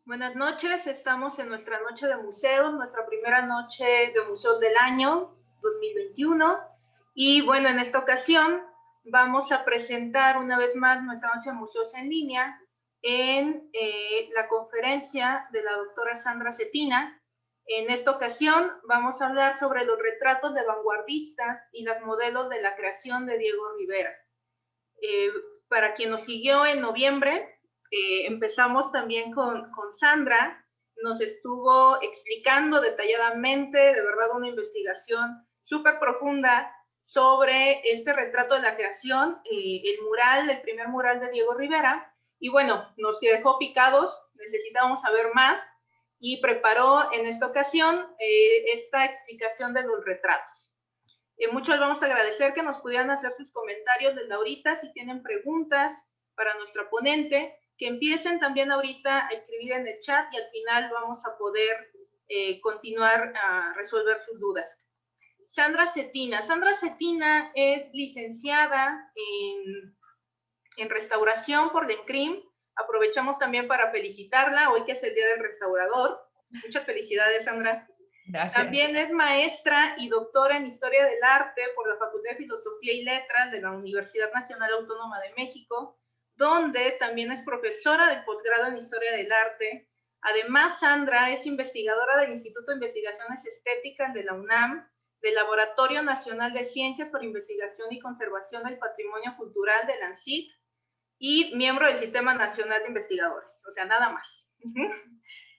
Buenas noches, estamos en nuestra noche de museos, nuestra primera noche de museos del año 2021. Y bueno, en esta ocasión vamos a presentar una vez más nuestra noche de museos en línea en la conferencia de la doctora Sandra Cetina. En esta ocasión vamos a hablar sobre los retratos de vanguardistas y los modelos de la creación de Diego Rivera. Para quien nos siguió en noviembre, empezamos también con Sandra, nos estuvo explicando detalladamente, de verdad, una investigación súper profunda sobre este retrato de la creación, el mural, el primer mural de Diego Rivera, y bueno, nos dejó picados, necesitábamos saber más, y preparó en esta ocasión esta explicación de los retratos. Muchos vamos a agradecer que nos pudieran hacer sus comentarios desde ahorita, si tienen preguntas para nuestra ponente, que empiecen también ahorita a escribir en el chat y al final vamos a poder continuar a resolver sus dudas. Sandra Cetina. Sandra Cetina es licenciada en restauración por la ENCRIM. Aprovechamos también para felicitarla, hoy que es el Día del Restaurador. Muchas felicidades, Sandra. Gracias. También es maestra y doctora en Historia del Arte por la Facultad de Filosofía y Letras de la Universidad Nacional Autónoma de México, donde también es profesora del posgrado en Historia del Arte. Además, Sandra es investigadora del Instituto de Investigaciones Estéticas de la UNAM, del Laboratorio Nacional de Ciencias por Investigación y Conservación del Patrimonio Cultural de la ANSIC y miembro del Sistema Nacional de Investigadores, o sea, nada más.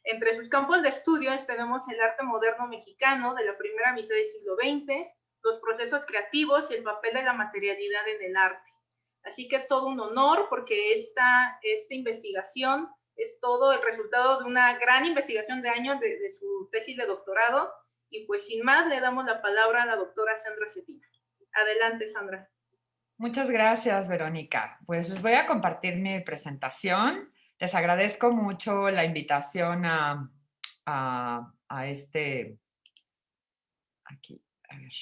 Entre sus campos de estudios tenemos el arte moderno mexicano de la primera mitad del siglo XX, los procesos creativos y el papel de la materialidad en el arte. Así que es todo un honor porque esta investigación es todo el resultado de una gran investigación de años de su tesis de doctorado. Y pues sin más le damos la palabra a la doctora Sandra Cetina. Adelante, Sandra. Muchas gracias, Verónica. Pues les voy a compartir mi presentación. Les agradezco mucho la invitación a este... Aquí, a ver.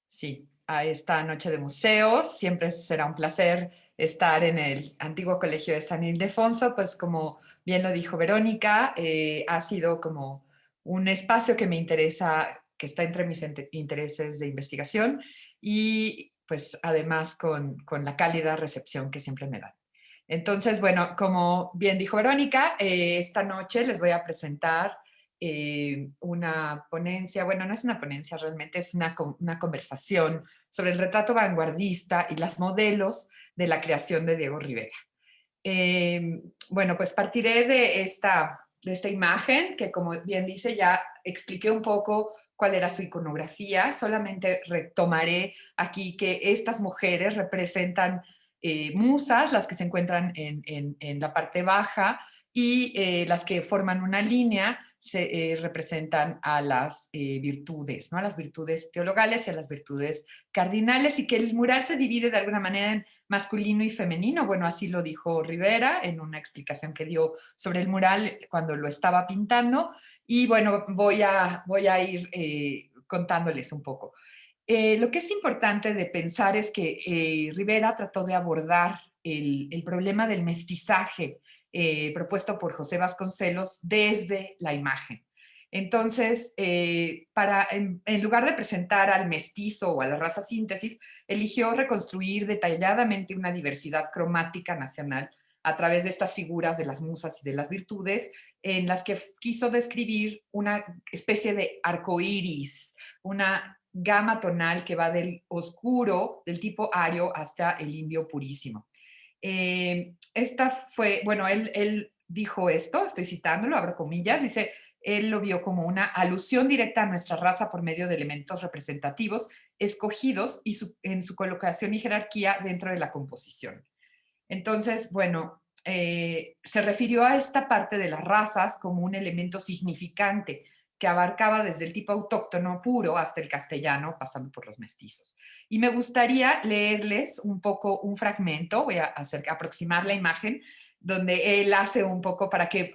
Sí, a esta noche de museos. Siempre será un placer estar en el antiguo colegio de San Ildefonso. Pues como bien lo dijo Verónica, ha sido como un espacio que me interesa, que está entre mis intereses de investigación y pues además con la cálida recepción que siempre me dan. Entonces, bueno, como bien dijo Verónica, esta noche les voy a presentar una ponencia, bueno, no es una ponencia realmente, es una conversación sobre el retrato vanguardista y los modelos de la creación de Diego Rivera. Bueno, pues partiré de esta imagen que, como bien dice, ya expliqué un poco cuál era su iconografía. Solamente retomaré aquí que estas mujeres representan musas, las que se encuentran en la parte baja, y las que forman una línea representan a las virtudes, ¿no? A las virtudes teologales y a las virtudes cardinales, y que el mural se divide de alguna manera en masculino y femenino. Bueno, así lo dijo Rivera en una explicación que dio sobre el mural cuando lo estaba pintando, y bueno, voy a ir contándoles un poco. Lo que es importante de pensar es que Rivera trató de abordar el problema del mestizaje propuesto por José Vasconcelos desde la imagen. Entonces, en lugar de presentar al mestizo o a la raza síntesis, eligió reconstruir detalladamente una diversidad cromática nacional a través de estas figuras de las musas y de las virtudes, en las que quiso describir una especie de arcoíris, una gama tonal que va del oscuro, del tipo ario, hasta el indio purísimo. Esta fue, bueno, él dijo esto, estoy citándolo, abro comillas, dice, él lo vio como una alusión directa a nuestra raza por medio de elementos representativos escogidos y en su colocación y jerarquía dentro de la composición. Entonces, bueno, se refirió a esta parte de las razas como un elemento significante que abarcaba desde el tipo autóctono puro hasta el castellano, pasando por los mestizos. Y me gustaría leerles un poco un fragmento, voy a aproximar la imagen, donde él hace un poco para que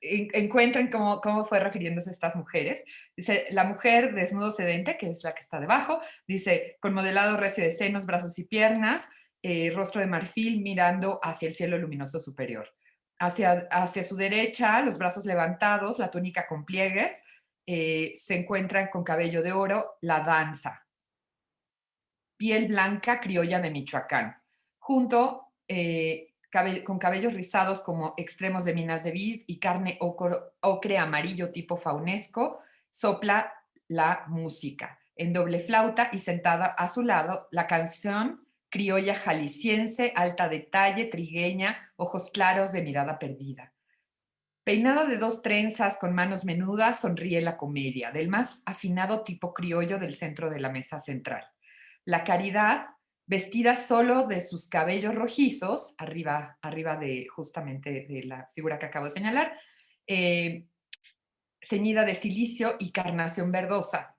encuentren cómo fue refiriéndose a estas mujeres. Dice, la mujer desnudo sedente, que es la que está debajo, dice, con modelado recio de senos, brazos y piernas, rostro de marfil mirando hacia el cielo luminoso superior. Hacia su derecha, los brazos levantados, la túnica con pliegues, se encuentran con cabello de oro, la danza. Piel blanca criolla de Michoacán. Junto, con cabellos rizados como extremos de minas de vid y carne ocre amarillo tipo faunesco, sopla la música. En doble flauta y sentada a su lado, la canción criolla jalisciense, alta de talle, trigueña, ojos claros de mirada perdida. Peinada de dos trenzas con manos menudas, sonríe la comedia, del más afinado tipo criollo del centro de la mesa central. La Caridad, vestida solo de sus cabellos rojizos, arriba de justamente de la figura que acabo de señalar, ceñida de silicio y carnación verdosa.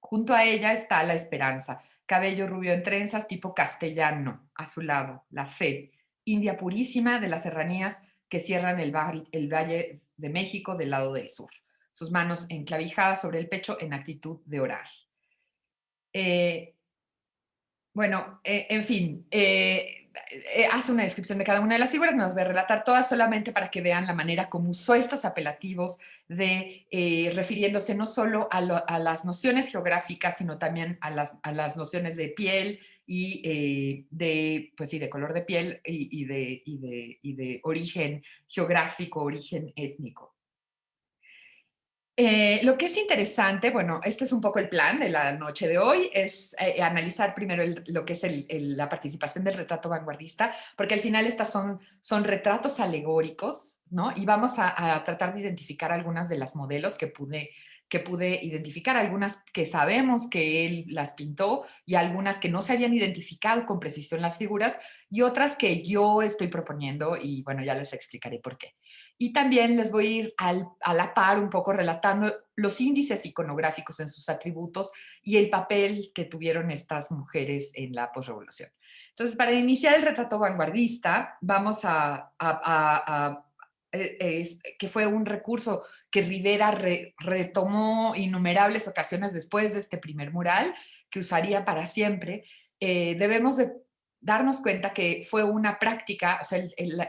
Junto a ella está la Esperanza, cabello rubio en trenzas tipo castellano, a su lado, la Fe, india purísima de las serranías que cierran el Valle de México del lado del sur, sus manos enclavijadas sobre el pecho en actitud de orar. Bueno, en fin, hace una descripción de cada una de las figuras, me las voy a relatar todas solamente para que vean la manera como usó estos apelativos de refiriéndose no solo a las nociones geográficas, sino también a las nociones de piel y pues sí, de color de piel y de origen geográfico, origen étnico. Lo que es interesante, bueno, este es un poco el plan de la noche de hoy, es analizar primero lo que es la participación del retrato vanguardista, porque al final estas son retratos alegóricos, ¿no? Y vamos a tratar de identificar algunas de las modelos que pude identificar, algunas que sabemos que él las pintó y algunas que no se habían identificado con precisión las figuras y otras que yo estoy proponiendo y bueno, ya les explicaré por qué. Y también les voy a ir a la par un poco relatando los índices iconográficos en sus atributos y el papel que tuvieron estas mujeres en la posrevolución. Entonces, para iniciar el retrato vanguardista, vamos que fue un recurso que Rivera retomó innumerables ocasiones después de este primer mural, que usaría para siempre. Debemos de darnos cuenta que fue una práctica, o sea,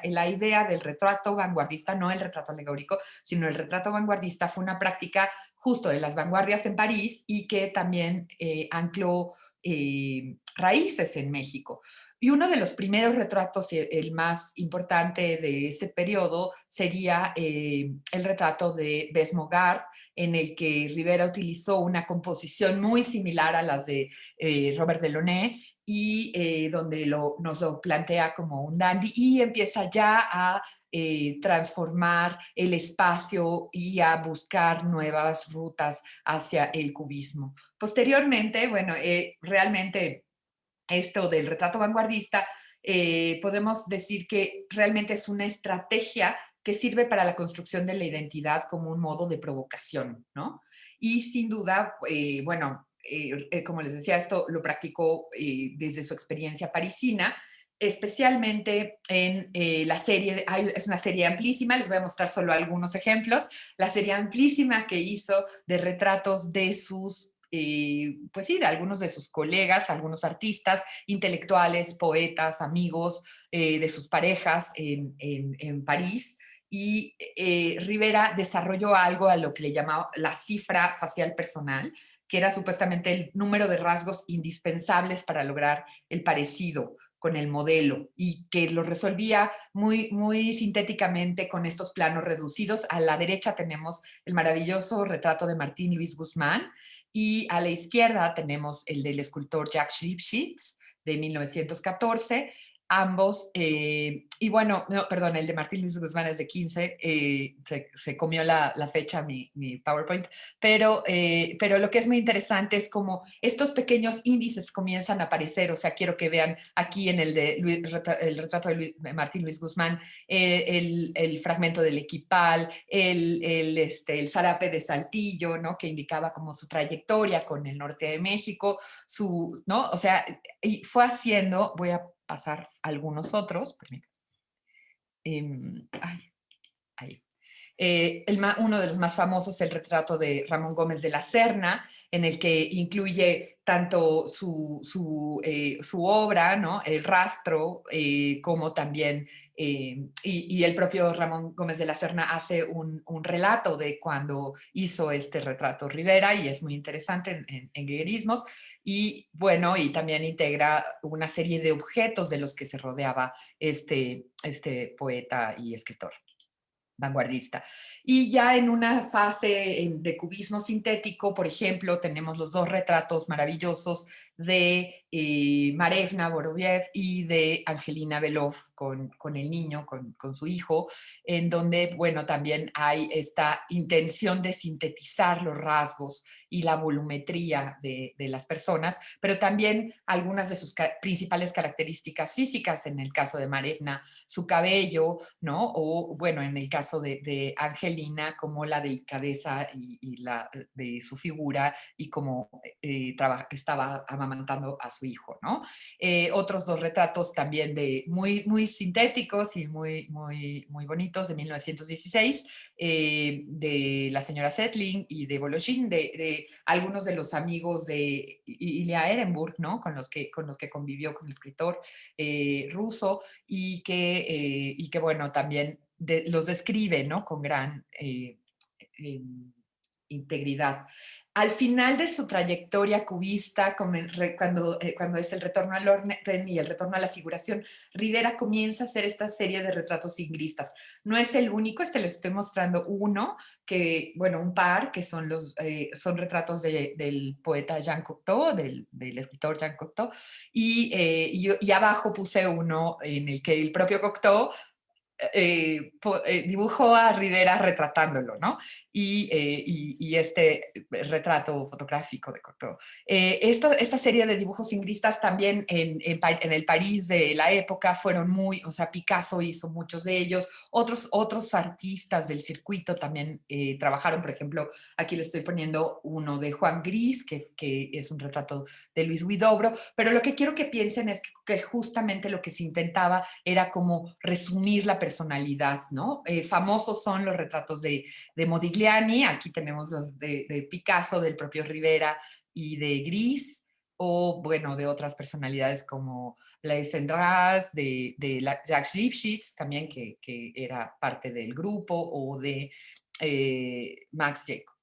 la idea del retrato vanguardista, no el retrato alegórico, sino el retrato vanguardista fue una práctica justo de las vanguardias en París y que también ancló raíces en México. Y uno de los primeros retratos, el más importante de ese periodo, sería el retrato de Bess Mogart, en el que Rivera utilizó una composición muy similar a las de Robert Delaunay, y donde nos lo plantea como un dandy y empieza ya a transformar el espacio y a buscar nuevas rutas hacia el cubismo. Posteriormente, bueno, realmente esto del retrato vanguardista, podemos decir que realmente es una estrategia que sirve para la construcción de la identidad como un modo de provocación, ¿no? Y sin duda, bueno, como les decía, esto lo practicó desde su experiencia parisina, especialmente en la serie, es una serie amplísima, les voy a mostrar solo algunos ejemplos, la serie amplísima que hizo de retratos de sus pues sí, de algunos de sus colegas, algunos artistas, intelectuales, poetas, amigos, de sus parejas en París. Y Rivera desarrolló algo a lo que le llamaba la cifra facial personal, que era supuestamente el número de rasgos indispensables para lograr el parecido con el modelo y que lo resolvía muy, muy sintéticamente con estos planos reducidos. A la derecha tenemos el maravilloso retrato de Martín Luis Guzmán y a la izquierda tenemos el del escultor Jacques Lipchitz de 1914, ambos, y bueno, no, perdón, el de Martín Luis Guzmán es de 15, se comió la fecha mi PowerPoint, pero lo que es muy interesante es como estos pequeños índices comienzan a aparecer, o sea, quiero que vean aquí en el de el retrato de Martín Luis Guzmán, el fragmento del equipal, el zarape de Saltillo, ¿no? Que indicaba como su trayectoria con el norte de México, ¿no? O sea, y fue haciendo, voy a pasar algunos otros, ay, ahí. Uno de los más famosos, el retrato de Ramón Gómez de la Serna, en el que incluye tanto su obra, ¿no? El rastro, como también, y el propio Ramón Gómez de la Serna hace un relato de cuando hizo este retrato Rivera, y es muy interesante en guerrerismos, y bueno, y también integra una serie de objetos de los que se rodeaba este poeta y escritor vanguardista. Y ya en una fase de cubismo sintético, por ejemplo, tenemos los dos retratos maravillosos de Marevna Boroviev y de Angelina Belov con el niño, con su hijo, en donde, bueno, también hay esta intención de sintetizar los rasgos y la volumetría de las personas, pero también algunas de sus principales características físicas, en el caso de Marevna, su cabello, ¿no? O bueno, en el caso de Angelina, como la delicadeza y de su figura y cómo estaba amamantando a su hijo, ¿no? Otros dos retratos también muy, muy sintéticos y muy, muy, muy bonitos de 1916, de la señora Setling y de Voloshin, de algunos de los amigos de Ilya Ehrenburg, ¿no? Con los que convivió con el escritor ruso y que bueno, también los describe, ¿no? Con gran eh, integridad. Al final de su trayectoria cubista, cuando es el retorno al orden y el retorno a la figuración, Rivera comienza a hacer esta serie de retratos singlistas. No es el único, les estoy mostrando uno, un par, que son retratos del poeta Jean Cocteau, del escritor Jean Cocteau, y abajo puse uno en el que el propio Cocteau dibujó a Rivera retratándolo, ¿no? Y este retrato fotográfico de Cocteau. Esta serie de dibujos singlistas también en el París de la época fueron o sea, Picasso hizo muchos de ellos, otros artistas del circuito también trabajaron, por ejemplo, aquí le estoy poniendo uno de Juan Gris, que es un retrato de Luis Huidobro, pero lo que quiero que piensen es que justamente lo que se intentaba era como resumir la personalidad, ¿no? Famosos son los retratos de Modigliani, aquí tenemos los de Picasso, del propio Rivera y de Gris, o bueno, de otras personalidades como Blaise Cendrars, Jacques Lipchitz, también que era parte del grupo, o de Max Jacob.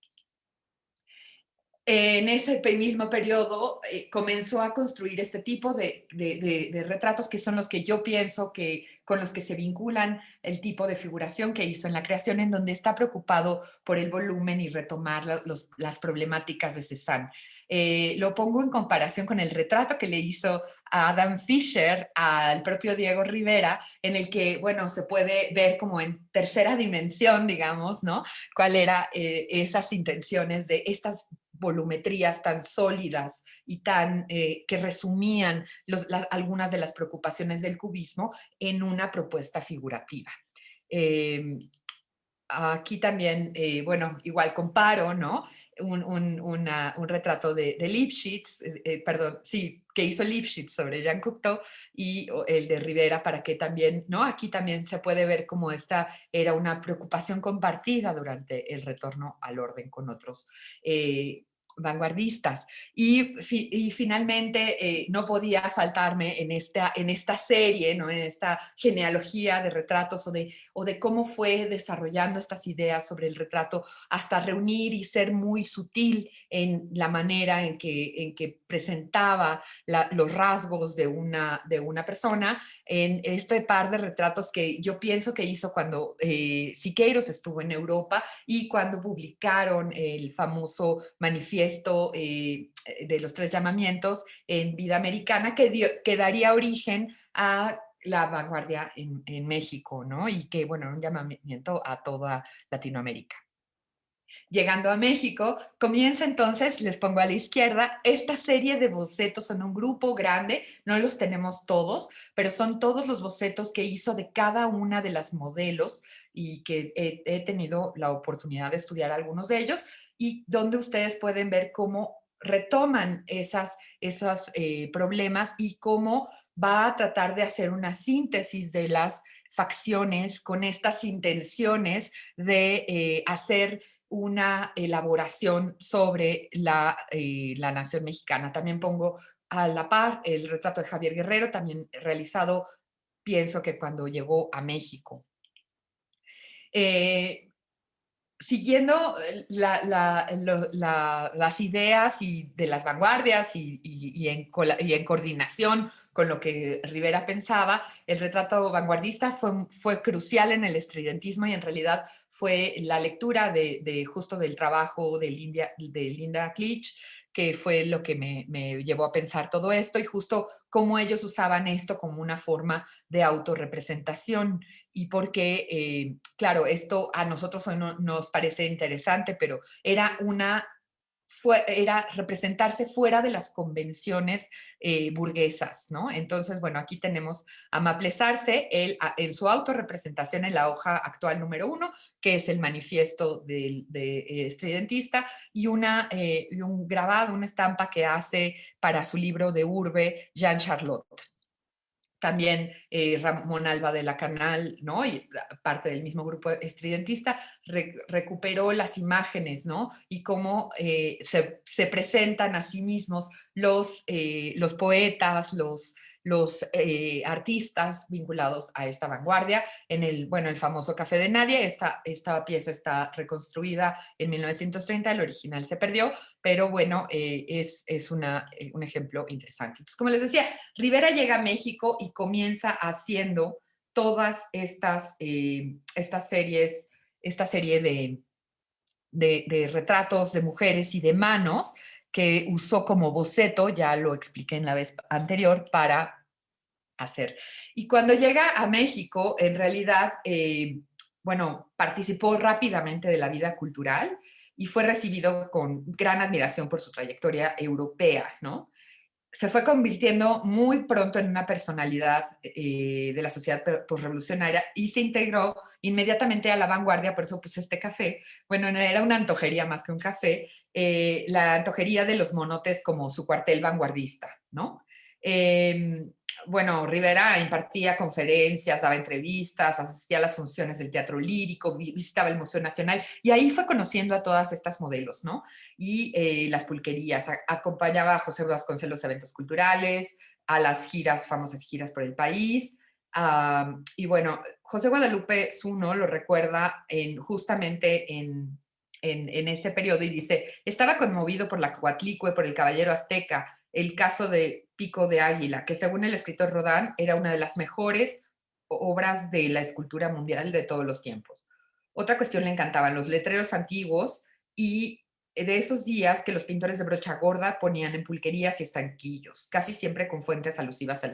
En ese mismo periodo comenzó a construir este tipo de retratos que son los que yo pienso que con los que se vinculan el tipo de figuración que hizo en la creación, en donde está preocupado por el volumen y retomar las problemáticas de Cézanne. Lo pongo en comparación con el retrato que le hizo a Adam Fischer al propio Diego Rivera, en el que, bueno, se puede ver como en tercera dimensión, digamos, ¿no? Cuál era esas intenciones de estas volumetrías tan sólidas y que resumían algunas de las preocupaciones del cubismo en una propuesta figurativa. Aquí también, bueno, igual comparo, ¿no? Un retrato de Lipchitz, perdón, sí, que hizo Lipchitz sobre Jean Cocteau, y el de Rivera, para que también, ¿no? Aquí también se puede ver cómo esta era una preocupación compartida durante el retorno al orden con otros vanguardistas. Y finalmente no podía faltarme en esta serie, ¿no? En esta genealogía de retratos o de cómo fue desarrollando estas ideas sobre el retrato hasta reunir y ser muy sutil en la manera en que presentaba los rasgos de una persona en este par de retratos que yo pienso que hizo cuando Siqueiros estuvo en Europa y cuando publicaron el famoso manifiesto de los tres llamamientos en Vida Americana que daría origen a la vanguardia en México, ¿no? Y que, bueno, un llamamiento a toda Latinoamérica. Llegando a México, comienza entonces, les pongo a la izquierda, esta serie de bocetos. Son un grupo grande, no los tenemos todos, pero son todos los bocetos que hizo de cada una de las modelos y que he tenido la oportunidad de estudiar algunos de ellos y donde ustedes pueden ver cómo retoman esos problemas y cómo va a tratar de hacer una síntesis de las facciones con estas intenciones de hacer una elaboración sobre la nación mexicana. También pongo a la par el retrato de Javier Guerrero, también realizado, pienso que cuando llegó a México. Siguiendo las ideas de las vanguardias y en coordinación con lo que Rivera pensaba, el retrato vanguardista fue crucial en el estridentismo y en realidad fue la lectura justo del trabajo de Linda Clich, que fue lo que me llevó a pensar todo esto y justo cómo ellos usaban esto como una forma de autorrepresentación y porque, claro, esto a nosotros hoy no, nos parece interesante, pero era representarse fuera de las convenciones burguesas, ¿no? Entonces, bueno, aquí tenemos a Maples Arce, él en su autorrepresentación en la hoja actual número 1, que es el manifiesto estridentista, y un grabado, una estampa que hace para su libro de Urbe, Jean Charlotte. También Ramón Alba de la Canal, ¿no? Y parte del mismo grupo estridentista, recuperó las imágenes, ¿no? Y cómo se presentan a sí mismos los poetas, los artistas vinculados a esta vanguardia. En el famoso Café de Nadie, esta pieza está reconstruida en 1930, el original se perdió, pero bueno, es un ejemplo interesante. Entonces, como les decía, Rivera llega a México y comienza haciendo todas esta serie de retratos de mujeres y de manos que usó como boceto, ya lo expliqué en la vez anterior, para hacer. Y cuando llega a México, en realidad, participó rápidamente de la vida cultural y fue recibido con gran admiración por su trayectoria europea, ¿no? Se fue convirtiendo muy pronto en una personalidad de la sociedad postrevolucionaria y se integró inmediatamente a la vanguardia, por eso pues este café, bueno, no era una antojería más que un café, la antojería de los monotes como su cuartel vanguardista, ¿no? Bueno, Rivera impartía conferencias, daba entrevistas, asistía a las funciones del Teatro Lírico, visitaba el Museo Nacional y ahí fue conociendo a todas estas modelos, ¿no? Y las pulquerías, acompañaba a José Vasconcelos a eventos culturales, a las famosas giras por el país. Y bueno, José Guadalupe Zuno lo recuerda justamente en ese periodo y dice, estaba conmovido por la Coatlicue, por el Caballero Azteca, el caso de Pico de Águila, que según el escritor Rodin era una de las mejores obras de la escultura mundial de todos los tiempos. Otra cuestión le encantaban los letreros antiguos y de esos días que los pintores de brocha gorda ponían en pulquerías y estanquillos, casi siempre con fuentes alusivas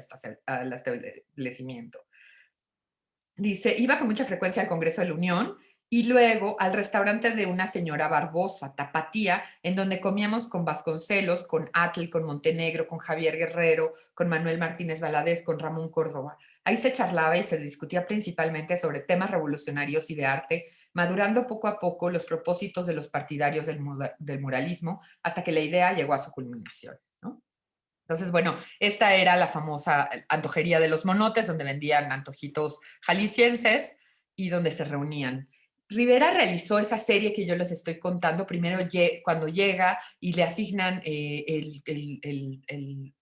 al establecimiento. Dice, iba con mucha frecuencia al Congreso de la Unión y luego al restaurante de una señora Barbosa, Tapatía, en donde comíamos con Vasconcelos, con Atl, con Montenegro, con Javier Guerrero, con Manuel Martínez Valadez, con Ramón Córdoba. Ahí se charlaba y se discutía principalmente sobre temas revolucionarios y de arte, madurando poco a poco los propósitos de los partidarios del muralismo hasta que la idea llegó a su culminación, ¿no? Entonces, bueno, esta era la famosa antojería de los monotes, donde vendían antojitos jaliscienses y donde se reunían. Rivera realizó esa serie que yo les estoy contando, primero cuando llega y le asignan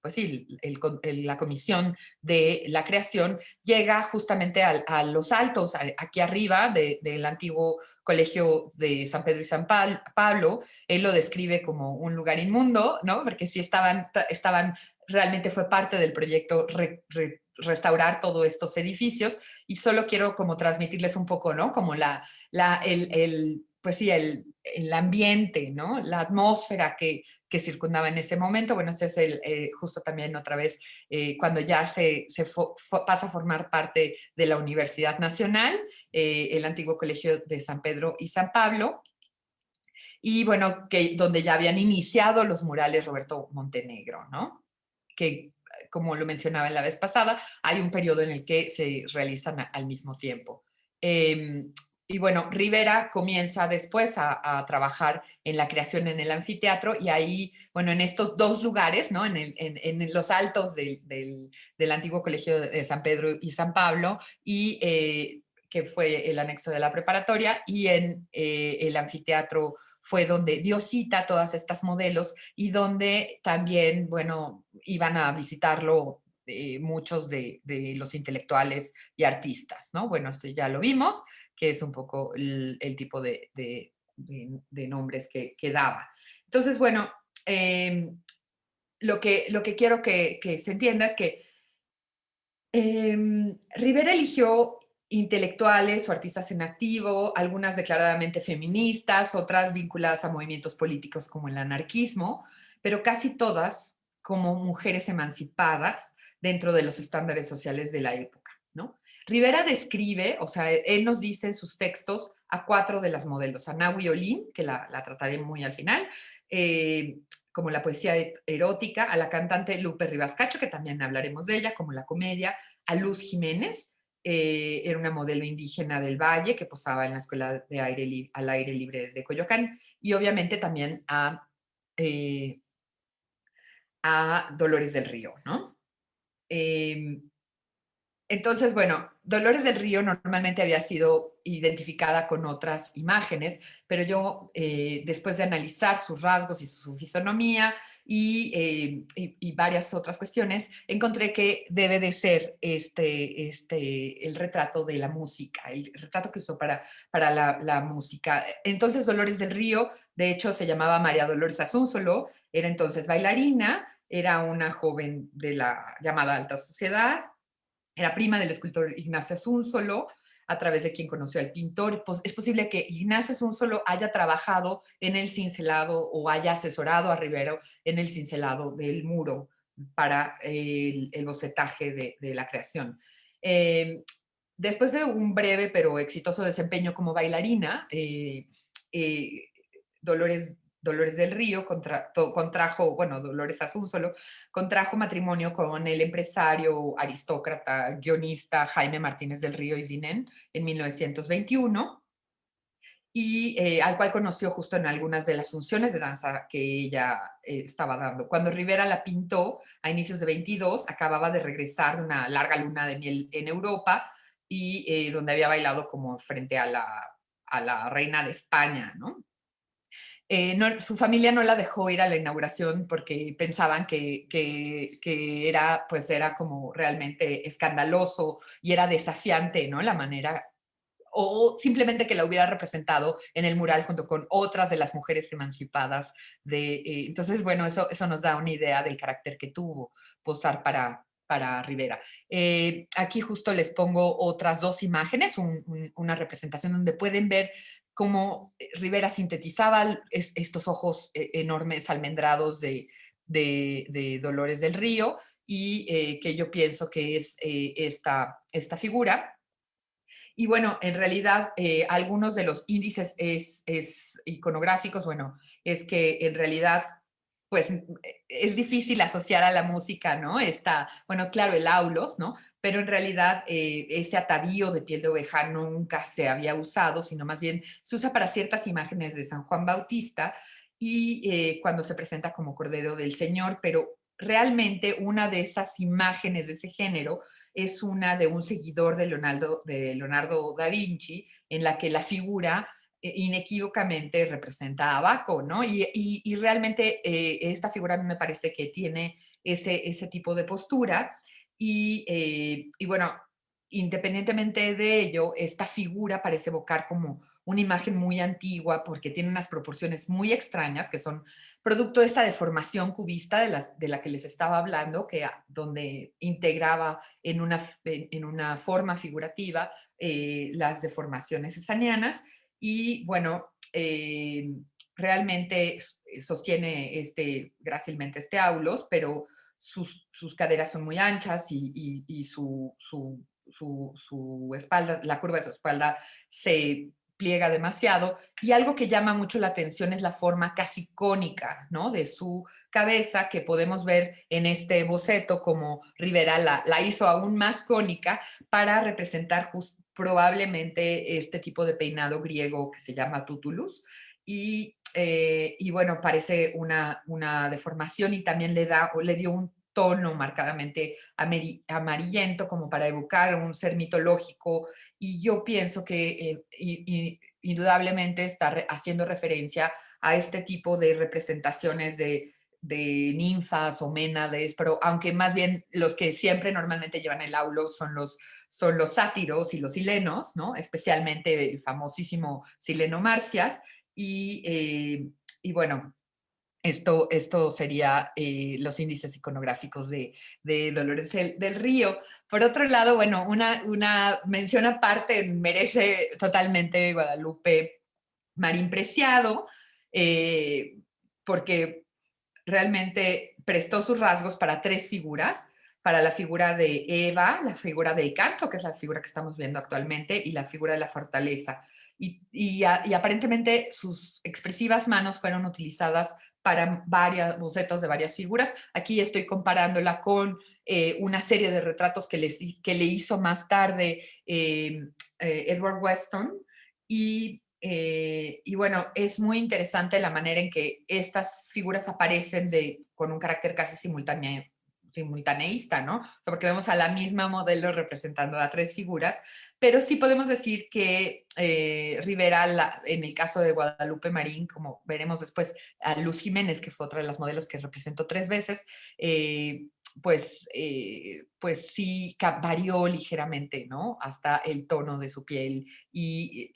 pues sí, la comisión de la creación, llega justamente a Los Altos, aquí arriba del antiguo colegio de San Pedro y San Pablo. Él lo describe como un lugar inmundo, ¿no? Porque sí estaban realmente fue parte del proyecto restaurar todos estos edificios, y solo quiero como transmitirles un poco, ¿no? Como pues sí, el ambiente, ¿no? La atmósfera que circundaba en ese momento. Bueno, ese es justo también otra vez cuando ya pasa a formar parte de la Universidad Nacional, el antiguo colegio de San Pedro y San Pablo, y bueno, donde ya habían iniciado los murales Roberto Montenegro, ¿no? Que, como lo mencionaba en la vez pasada, hay un periodo en el que se realizan al mismo tiempo. Y bueno, Rivera comienza después a trabajar en la creación en el anfiteatro, y ahí, bueno, en estos dos lugares, ¿no? En los altos del antiguo colegio de San Pedro y San Pablo, y que fue el anexo de la preparatoria, y en el anfiteatro fue donde dio cita a todas estas modelos, y donde también, bueno, iban a visitarlo muchos de los intelectuales y artistas, ¿no? Bueno, esto ya lo vimos, que es un poco el tipo de nombres que daba. Entonces, bueno, lo que quiero que se entienda es que Rivera eligió intelectuales o artistas en activo, algunas declaradamente feministas, otras vinculadas a movimientos políticos como el anarquismo, pero casi todas como mujeres emancipadas dentro de los estándares sociales de la época, ¿no? Rivera describe, o sea, él nos dice en sus textos a 4 de las modelos: a Nahui Olin, que la trataré muy al final, como la poesía erótica; a la cantante Lupe Ribascacho, que también hablaremos de ella, como la comedia; a Luz Jiménez, era una modelo indígena del Valle que posaba en la Escuela al Aire Libre de Coyoacán; y obviamente también eh, a Dolores del Río, ¿no? Eh, entonces, bueno, Dolores del Río normalmente había sido identificada con otras imágenes, pero yo, después de analizar sus rasgos y su fisonomía y varias otras cuestiones, encontré que debe de ser el retrato de la música, el retrato que usó para la música. Entonces, Dolores del Río, de hecho, se llamaba María Dolores Asúnzolo, era entonces bailarina, era una joven de la llamada alta sociedad, era prima del escultor Ignacio Asúnzolo, a través de quien conoció al pintor. Pues es posible que Ignacio Asúnzolo haya trabajado en el cincelado o haya asesorado a Rivero en el cincelado del muro para el bocetaje de la creación. Después de un breve pero exitoso desempeño como bailarina, eh, Dolores del Río contrajo, bueno, Dolores Asúnzolo contrajo matrimonio con el empresario, aristócrata, guionista Jaime Martínez del Río y Vinén en 1921, y al cual conoció justo en algunas de las funciones de danza que ella estaba dando. Cuando Rivera la pintó a inicios de 22, acababa de regresar de una larga luna de miel en Europa, y donde había bailado como frente a la reina de España, ¿no? Su familia no la dejó ir a la inauguración porque pensaban que era como realmente escandaloso y era desafiante, ¿no? La manera, o simplemente que la hubiera representado en el mural junto con otras de las mujeres emancipadas. Entonces, bueno, eso nos da una idea del carácter que tuvo posar para Rivera. Aquí justo les pongo otras 2 imágenes, una representación donde pueden ver cómo Rivera sintetizaba estos ojos enormes, almendrados de Dolores del Río, y que yo pienso que es esta figura. Y bueno, en realidad, algunos de los índices iconográficos, bueno, es que en realidad, pues es difícil asociar a la música, ¿no? Bueno, claro, el aulos, ¿no? Pero en realidad ese atavío de piel de oveja nunca se había usado, sino más bien se usa para ciertas imágenes de San Juan Bautista, y cuando se presenta como Cordero del Señor, pero realmente una de esas imágenes de ese género es una de un seguidor de Leonardo da Vinci, en la que la figura inequívocamente representa a Baco, ¿no? Y realmente esta figura a mí me parece que tiene ese tipo de postura y bueno, independientemente de ello, esta figura parece evocar como una imagen muy antigua porque tiene unas proporciones muy extrañas que son producto de esta deformación cubista de la que les estaba hablando, donde integraba en una forma figurativa las deformaciones esanianas y bueno, realmente sostiene grácilmente este aulos, pero sus caderas son muy anchas y su espalda, la curva de su espalda se pliega demasiado y algo que llama mucho la atención es la forma casi cónica, ¿no? De su cabeza que podemos ver en este boceto como Rivera la hizo aún más cónica para representar probablemente este tipo de peinado griego que se llama tutulus y bueno, parece una deformación y también le dio un tono marcadamente amarillento como para evocar un ser mitológico y yo pienso que indudablemente está haciendo referencia a este tipo de representaciones de ninfas o ménades, pero aunque más bien los que siempre normalmente llevan el aulo son los sátiros y los silenos, ¿no? Especialmente el famosísimo Sileno Marcias y bueno, esto sería los índices iconográficos de Dolores del Río. Por otro lado, bueno, una mención aparte merece totalmente Guadalupe Marín Preciado, porque realmente prestó sus rasgos para tres figuras, para la figura de Eva, la figura del canto, que es la figura que estamos viendo actualmente, y la figura de la fortaleza. Y aparentemente sus expresivas manos fueron utilizadas para varios bocetos de varias figuras. Aquí estoy comparándola con una serie de retratos que le hizo más tarde Edward Weston y bueno, es muy interesante la manera en que estas figuras aparecen con un carácter casi simultaneísta, ¿no? O sea, porque vemos a la misma modelo representando a tres figuras, pero sí podemos decir que Rivera, en el caso de Guadalupe Marín, como veremos después, a Luz Jiménez, que fue otra de las modelos que representó tres veces, pues sí varió ligeramente, ¿no? Hasta el tono de su piel y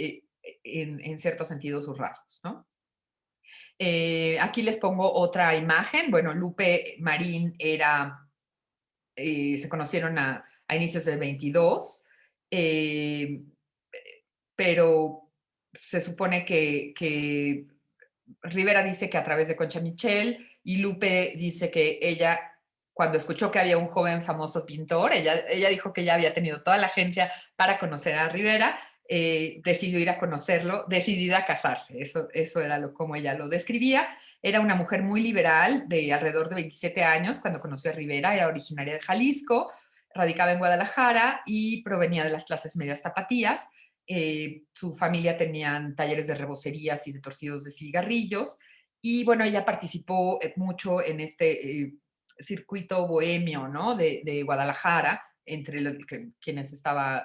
en cierto sentido sus rasgos, ¿no? Aquí les pongo otra imagen. Bueno, Lupe Marín se conocieron a inicios del 22, pero se supone que Rivera dice que a través de Concha Michel y Lupe dice que ella, cuando escuchó que había un joven famoso pintor, ella dijo que ya había tenido toda la agencia para conocer a Rivera, decidió ir a conocerlo, decidida a casarse, eso era como ella lo describía. Era una mujer muy liberal, de alrededor de 27 años, cuando conoció a Rivera, era originaria de Jalisco, radicaba en Guadalajara y provenía de las clases medias tapatías. Su familia tenían talleres de rebocerías y de torcidos de cigarrillos. Y bueno, ella participó mucho en este circuito bohemio, ¿no? De Guadalajara, entre quienes estaba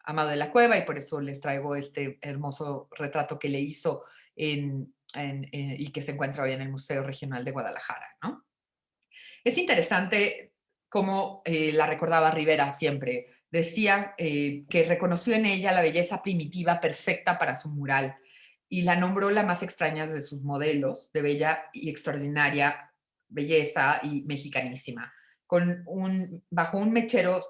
Amado de la Cueva, y por eso les traigo este hermoso retrato que le hizo y que se encuentra hoy en el Museo Regional de Guadalajara, ¿no? Es interesante cómo la recordaba Rivera siempre. Decía que reconoció en ella la belleza primitiva perfecta para su mural y la nombró la más extraña de sus modelos, de bella y extraordinaria belleza y mexicanísima. Bajo un mechero,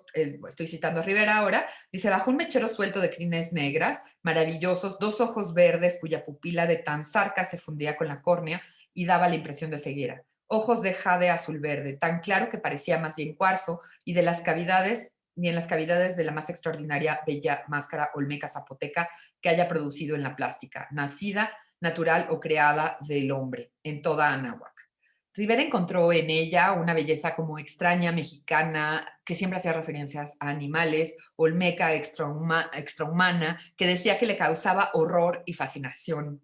estoy citando a Rivera ahora, dice, bajo un mechero suelto de crines negras, maravillosos, dos ojos verdes cuya pupila de tan zarca se fundía con la córnea y daba la impresión de ceguera, ojos de jade azul verde, tan claro que parecía más bien cuarzo, y en las cavidades de la más extraordinaria bella máscara olmeca zapoteca que haya producido en la plástica, nacida, natural o creada del hombre, en toda Anáhuac. Rivera encontró en ella una belleza como extraña, mexicana, que siempre hacía referencias a animales, olmeca, extrahumana, que decía que le causaba horror y fascinación.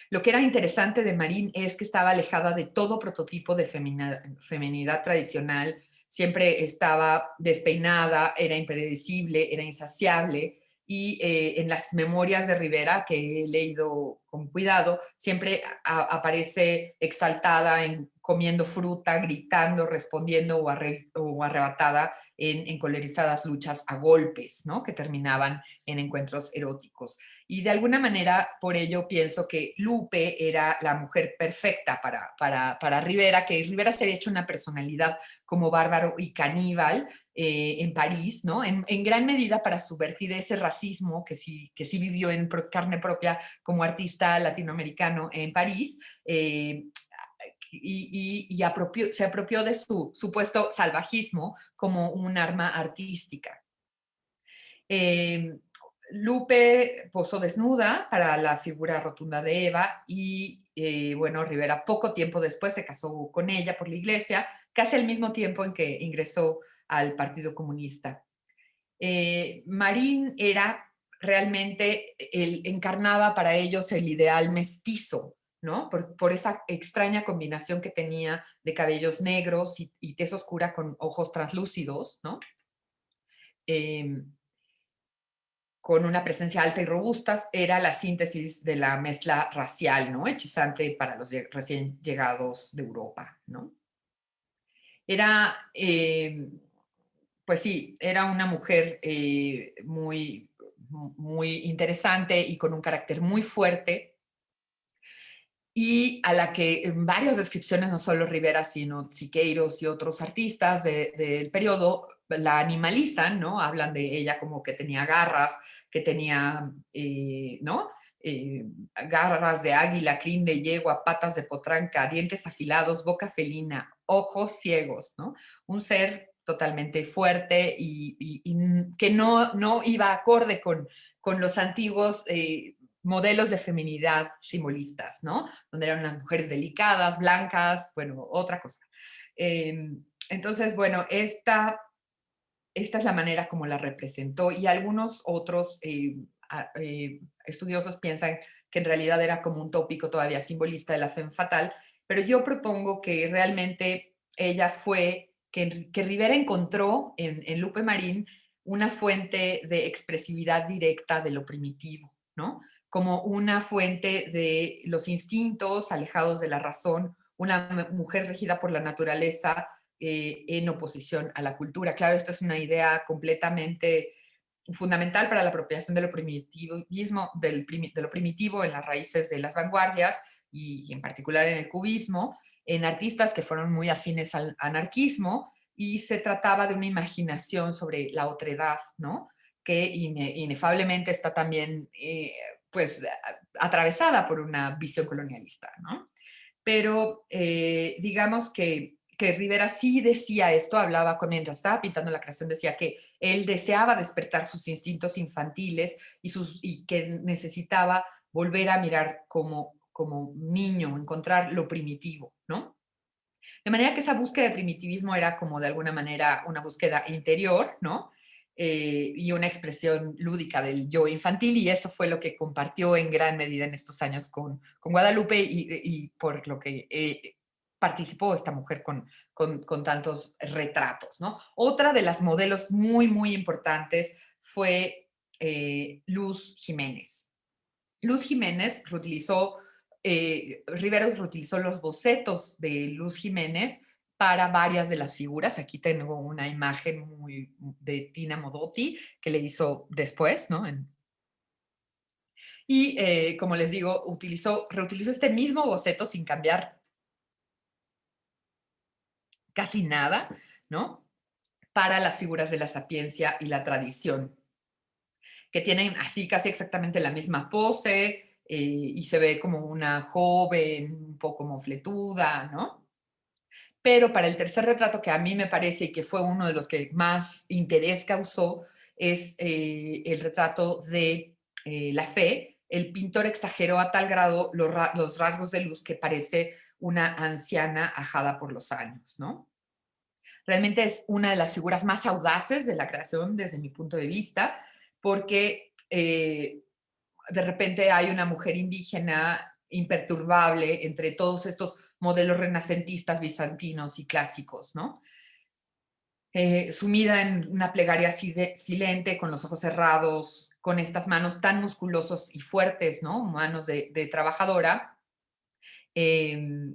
Lo que era interesante de Marín es que estaba alejada de todo prototipo de feminidad tradicional siempre estaba despeinada, era impredecible, era insaciable. Y en las memorias de Rivera, que he leído con cuidado, siempre aparece exaltada comiendo fruta, gritando, respondiendo o arrebatada en encolerizadas luchas a golpes, ¿no? Que terminaban en encuentros eróticos. Y de alguna manera, por ello, pienso que Lupe era la mujer perfecta para Rivera, que Rivera se había hecho una personalidad como bárbaro y caníbal en París, ¿no? En gran medida para subvertir ese racismo que sí vivió en carne propia como artista latinoamericano en París. Se apropió de su supuesto salvajismo como un arma artística. Eh, Lupe posó desnuda para la figura rotunda de Eva y, bueno, Rivera poco tiempo después se casó con ella por la iglesia, casi al mismo tiempo en que ingresó al Partido Comunista. Marín era realmente, encarnaba para ellos el ideal mestizo, ¿no? Por esa extraña combinación que tenía de cabellos negros y tez oscura con ojos translúcidos, ¿no? Eh, con una presencia alta y robusta, era la síntesis de la mezcla racial, ¿no? Hechizante para los recién llegados de Europa, ¿no? Era, pues sí, era una mujer muy interesante y con un carácter muy fuerte, y a la que en varias descripciones, no solo Rivera, sino Siqueiros y otros artistas del periodo, la animalizan, ¿no? Hablan de ella como que tenía garras, que tenía, ¿no? Garras de águila, crin de yegua, patas de potranca, dientes afilados, boca felina, ojos ciegos, ¿no? Un ser totalmente fuerte y que no iba acorde con los antiguos modelos de feminidad simbolistas, ¿no? Donde eran unas mujeres delicadas, blancas, bueno, otra cosa. Entonces, bueno, esta es la manera como la representó, y algunos otros estudiosos piensan que en realidad era como un tópico todavía simbolista de la femme fatale, pero yo propongo que realmente ella fue, que Rivera encontró en Lupe Marín una fuente de expresividad directa de lo primitivo, ¿no? Como una fuente de los instintos alejados de la razón, una mujer regida por la naturaleza, en oposición a la cultura. Claro, esta es una idea completamente fundamental para la apropiación de lo primitivismo, de lo primitivo en las raíces de las vanguardias y en particular en el cubismo, en artistas que fueron muy afines al anarquismo, y se trataba de una imaginación sobre la otredad, ¿no? Que inefablemente está también, pues, atravesada por una visión colonialista, ¿no? Pero digamos que Rivera sí decía esto, hablaba con, mientras estaba pintando la creación, decía que él deseaba despertar sus instintos infantiles y que necesitaba volver a mirar como niño, encontrar lo primitivo, ¿no? De manera que esa búsqueda de primitivismo era como de alguna manera una búsqueda interior, ¿no? Y una expresión lúdica del yo infantil, y eso fue lo que compartió en gran medida en estos años con Guadalupe, y por lo que participó esta mujer con tantos retratos, ¿no? Otra de las modelos muy importantes fue Luz Jiménez. Luz Jiménez reutilizó, Rivera reutilizó los bocetos de Luz Jiménez para varias de las figuras. Aquí tengo una imagen muy de Tina Modotti que le hizo después, ¿no? Y como les digo, reutilizó este mismo boceto sin cambiar casi nada, ¿no? Para las figuras de la sapiencia y la tradición, que tienen así casi exactamente la misma pose, y se ve como una joven un poco mofletuda, ¿no? Pero para el tercer retrato, que a mí me parece y que fue uno de los que más interés causó, es el retrato de la fe. El pintor exageró a tal grado los rasgos de Luz que parece una anciana ajada por los años, ¿no? Realmente es una de las figuras más audaces de la creación desde mi punto de vista, porque de repente hay una mujer indígena imperturbable entre todos estos modelos renacentistas bizantinos y clásicos, ¿no? sumida en una plegaria silente, con los ojos cerrados, con estas manos tan musculosos y fuertes, ¿no? Manos de trabajadora, eh,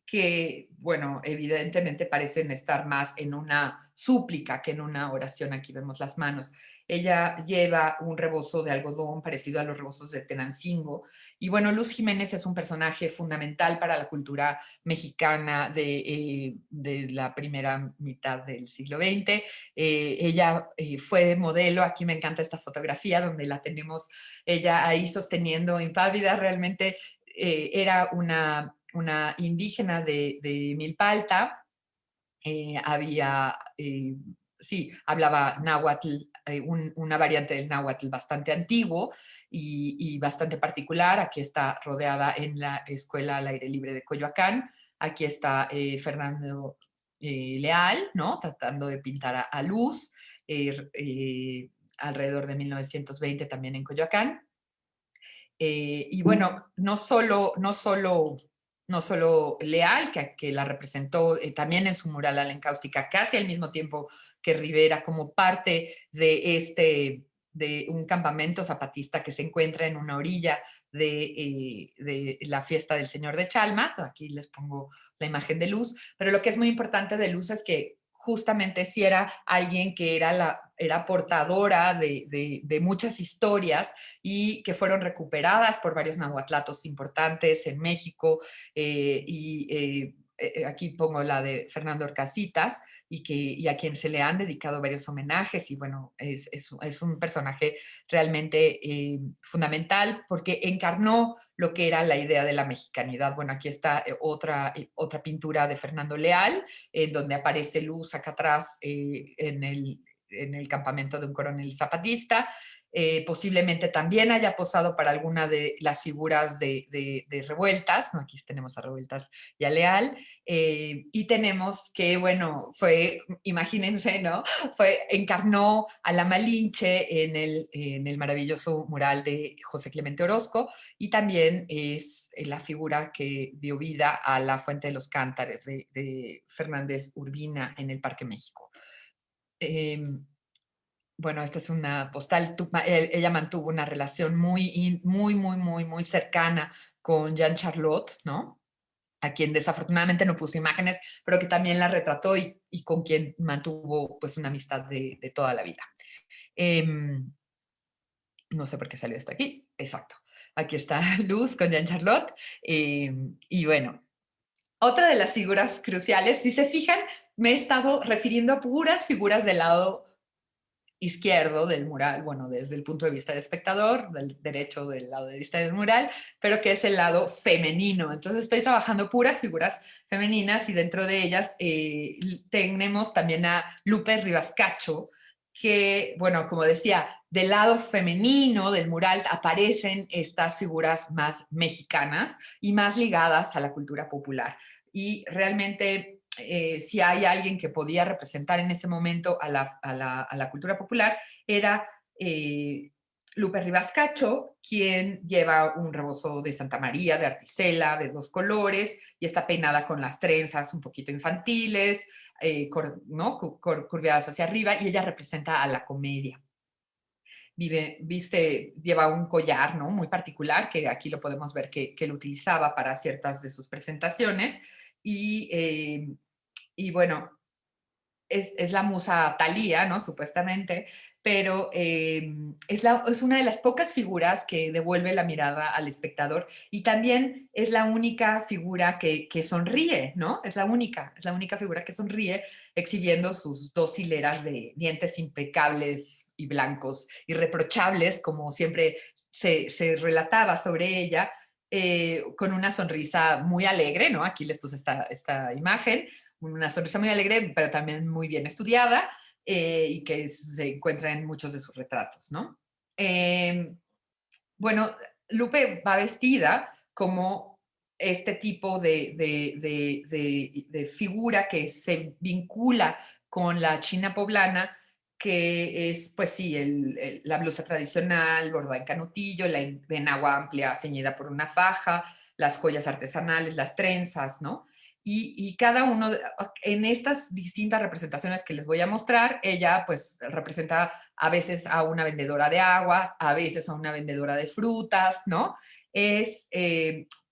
que, bueno, evidentemente parecen estar más en una súplica que en una oración. Aquí vemos las manos. Ella lleva un rebozo de algodón parecido a los rebozos de Tenancingo. Y bueno, Luz Jiménez es un personaje fundamental para la cultura mexicana de la primera mitad del siglo XX. Ella fue modelo. Aquí me encanta esta fotografía donde la tenemos ella ahí sosteniendo impávida. Realmente era una indígena de Milpalta. Sí, hablaba náhuatl, una variante del náhuatl bastante antiguo y bastante particular. Aquí está rodeada en la Escuela al Aire Libre de Coyoacán. Aquí está Fernando Leal, ¿no? Tratando de pintar a Luz, alrededor de 1920 también en Coyoacán. Y bueno, no solo Leal, que la representó también en su mural a la encáustica, casi al mismo tiempo que Rivera, como parte de un campamento zapatista que se encuentra en una orilla de la fiesta del Señor de Chalma. Aquí les pongo la imagen de Luz, pero lo que es muy importante de Luz es que justamente si era alguien que era portadora de muchas historias y que fueron recuperadas por varios nahuatlatos importantes en México. Aquí pongo la de Fernando Orcasitas, y a quien se le han dedicado varios homenajes. Y bueno, es un personaje realmente fundamental porque encarnó lo que era la idea de la mexicanidad. Bueno, aquí está otra pintura de Fernando Leal, en donde aparece Luz acá atrás, en el campamento de un coronel zapatista. Posiblemente también haya posado para alguna de las figuras de Revueltas, ¿no? Aquí tenemos a Revueltas y a Leal. Y tenemos que, bueno, imagínense, ¿no? Encarnó a la Malinche en el maravilloso mural de José Clemente Orozco, y también es la figura que dio vida a la Fuente de los Cántares de Fernández Urbina en el Parque México. Bueno, esta es una postal. Ella mantuvo una relación muy, muy, muy, muy, muy cercana con Jean Charlotte, ¿no? A quien desafortunadamente no puso imágenes, pero que también la retrató, y con quien mantuvo pues una amistad de toda la vida. No sé por qué salió esto aquí. Exacto. Aquí está Luz con Jean Charlotte. Y bueno, otra de las figuras cruciales, si se fijan, me he estado refiriendo a puras figuras del lado izquierdo del mural, bueno, desde el punto de vista del espectador, del derecho del lado de vista del mural, pero que es el lado femenino. Entonces estoy trabajando puras figuras femeninas, y dentro de ellas tenemos también a Lupe Ribascacho, que, bueno, como decía, del lado femenino del mural aparecen estas figuras más mexicanas y más ligadas a la cultura popular. Y realmente, si hay alguien que podía representar en ese momento a la cultura popular, era Lupe Ribascacho, quien lleva un rebozo de Santa María, de articela, de 2 colores, y está peinada con las trenzas un poquito infantiles, ¿no? Curveadas hacia arriba, y ella representa a la comedia. Lleva un collar, ¿no? Muy particular, que aquí lo podemos ver que lo utilizaba para ciertas de sus presentaciones. Y bueno, es la musa Thalía, ¿no? Supuestamente, pero es una de las pocas figuras que devuelve la mirada al espectador, y también es la única figura que sonríe, ¿no? Es la única figura que sonríe, exhibiendo sus 2 hileras de dientes impecables y blancos, irreprochables, como siempre se relataba sobre ella. Con una sonrisa muy alegre, ¿no? Aquí les puse esta imagen, una sonrisa muy alegre, pero también muy bien estudiada, y que se encuentra en muchos de sus retratos, ¿no? Bueno, Lupe va vestida como este tipo de figura que se vincula con la China poblana, que es, pues sí, la blusa tradicional, bordada en canutillo, la enagua amplia ceñida por una faja, las joyas artesanales, las trenzas, ¿no? y cada uno, en estas distintas representaciones que les voy a mostrar, ella pues representa a veces a una vendedora de agua, a veces a una vendedora de frutas, ¿no? Es,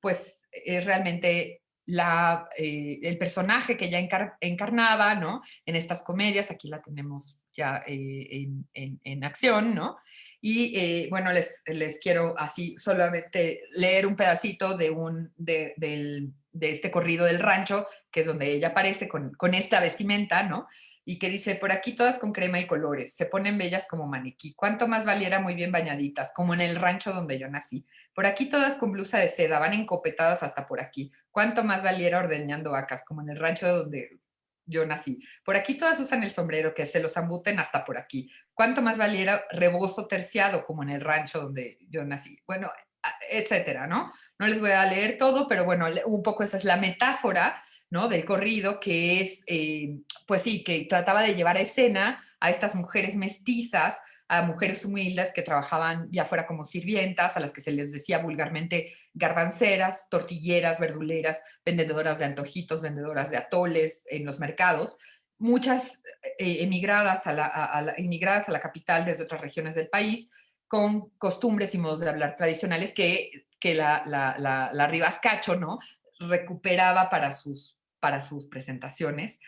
pues, es realmente el personaje que ella encarnaba, ¿no? En estas comedias, aquí la tenemos ya en acción, ¿no? Y bueno, les quiero así solamente leer un pedacito de este corrido del rancho, que es donde ella aparece con esta vestimenta, ¿no? Y que dice, por aquí todas con crema y colores, se ponen bellas como maniquí, cuánto más valiera muy bien bañaditas, como en el rancho donde yo nací. Por aquí todas con blusa de seda, van encopetadas hasta por aquí, cuánto más valiera ordeñando vacas, como en el rancho donde yo nací. Por aquí todas usan el sombrero, que se los ambuten hasta por aquí. Cuánto más valiera rebozo terciado, como en el rancho donde yo nací. Bueno, etcétera, ¿no? No les voy a leer todo, pero bueno, un poco esa es la metáfora, ¿no? Del corrido, que es, pues sí, que trataba de llevar a escena a estas mujeres mestizas, a mujeres humildes que trabajaban ya fuera como sirvientas, a las que se les decía vulgarmente garbanceras, tortilleras, verduleras, vendedoras de antojitos, vendedoras de atoles en los mercados, muchas emigradas inmigradas a la capital desde otras regiones del país, con costumbres y modos de hablar tradicionales que la Rivas Cacho, ¿no? Recuperaba para sus presentaciones.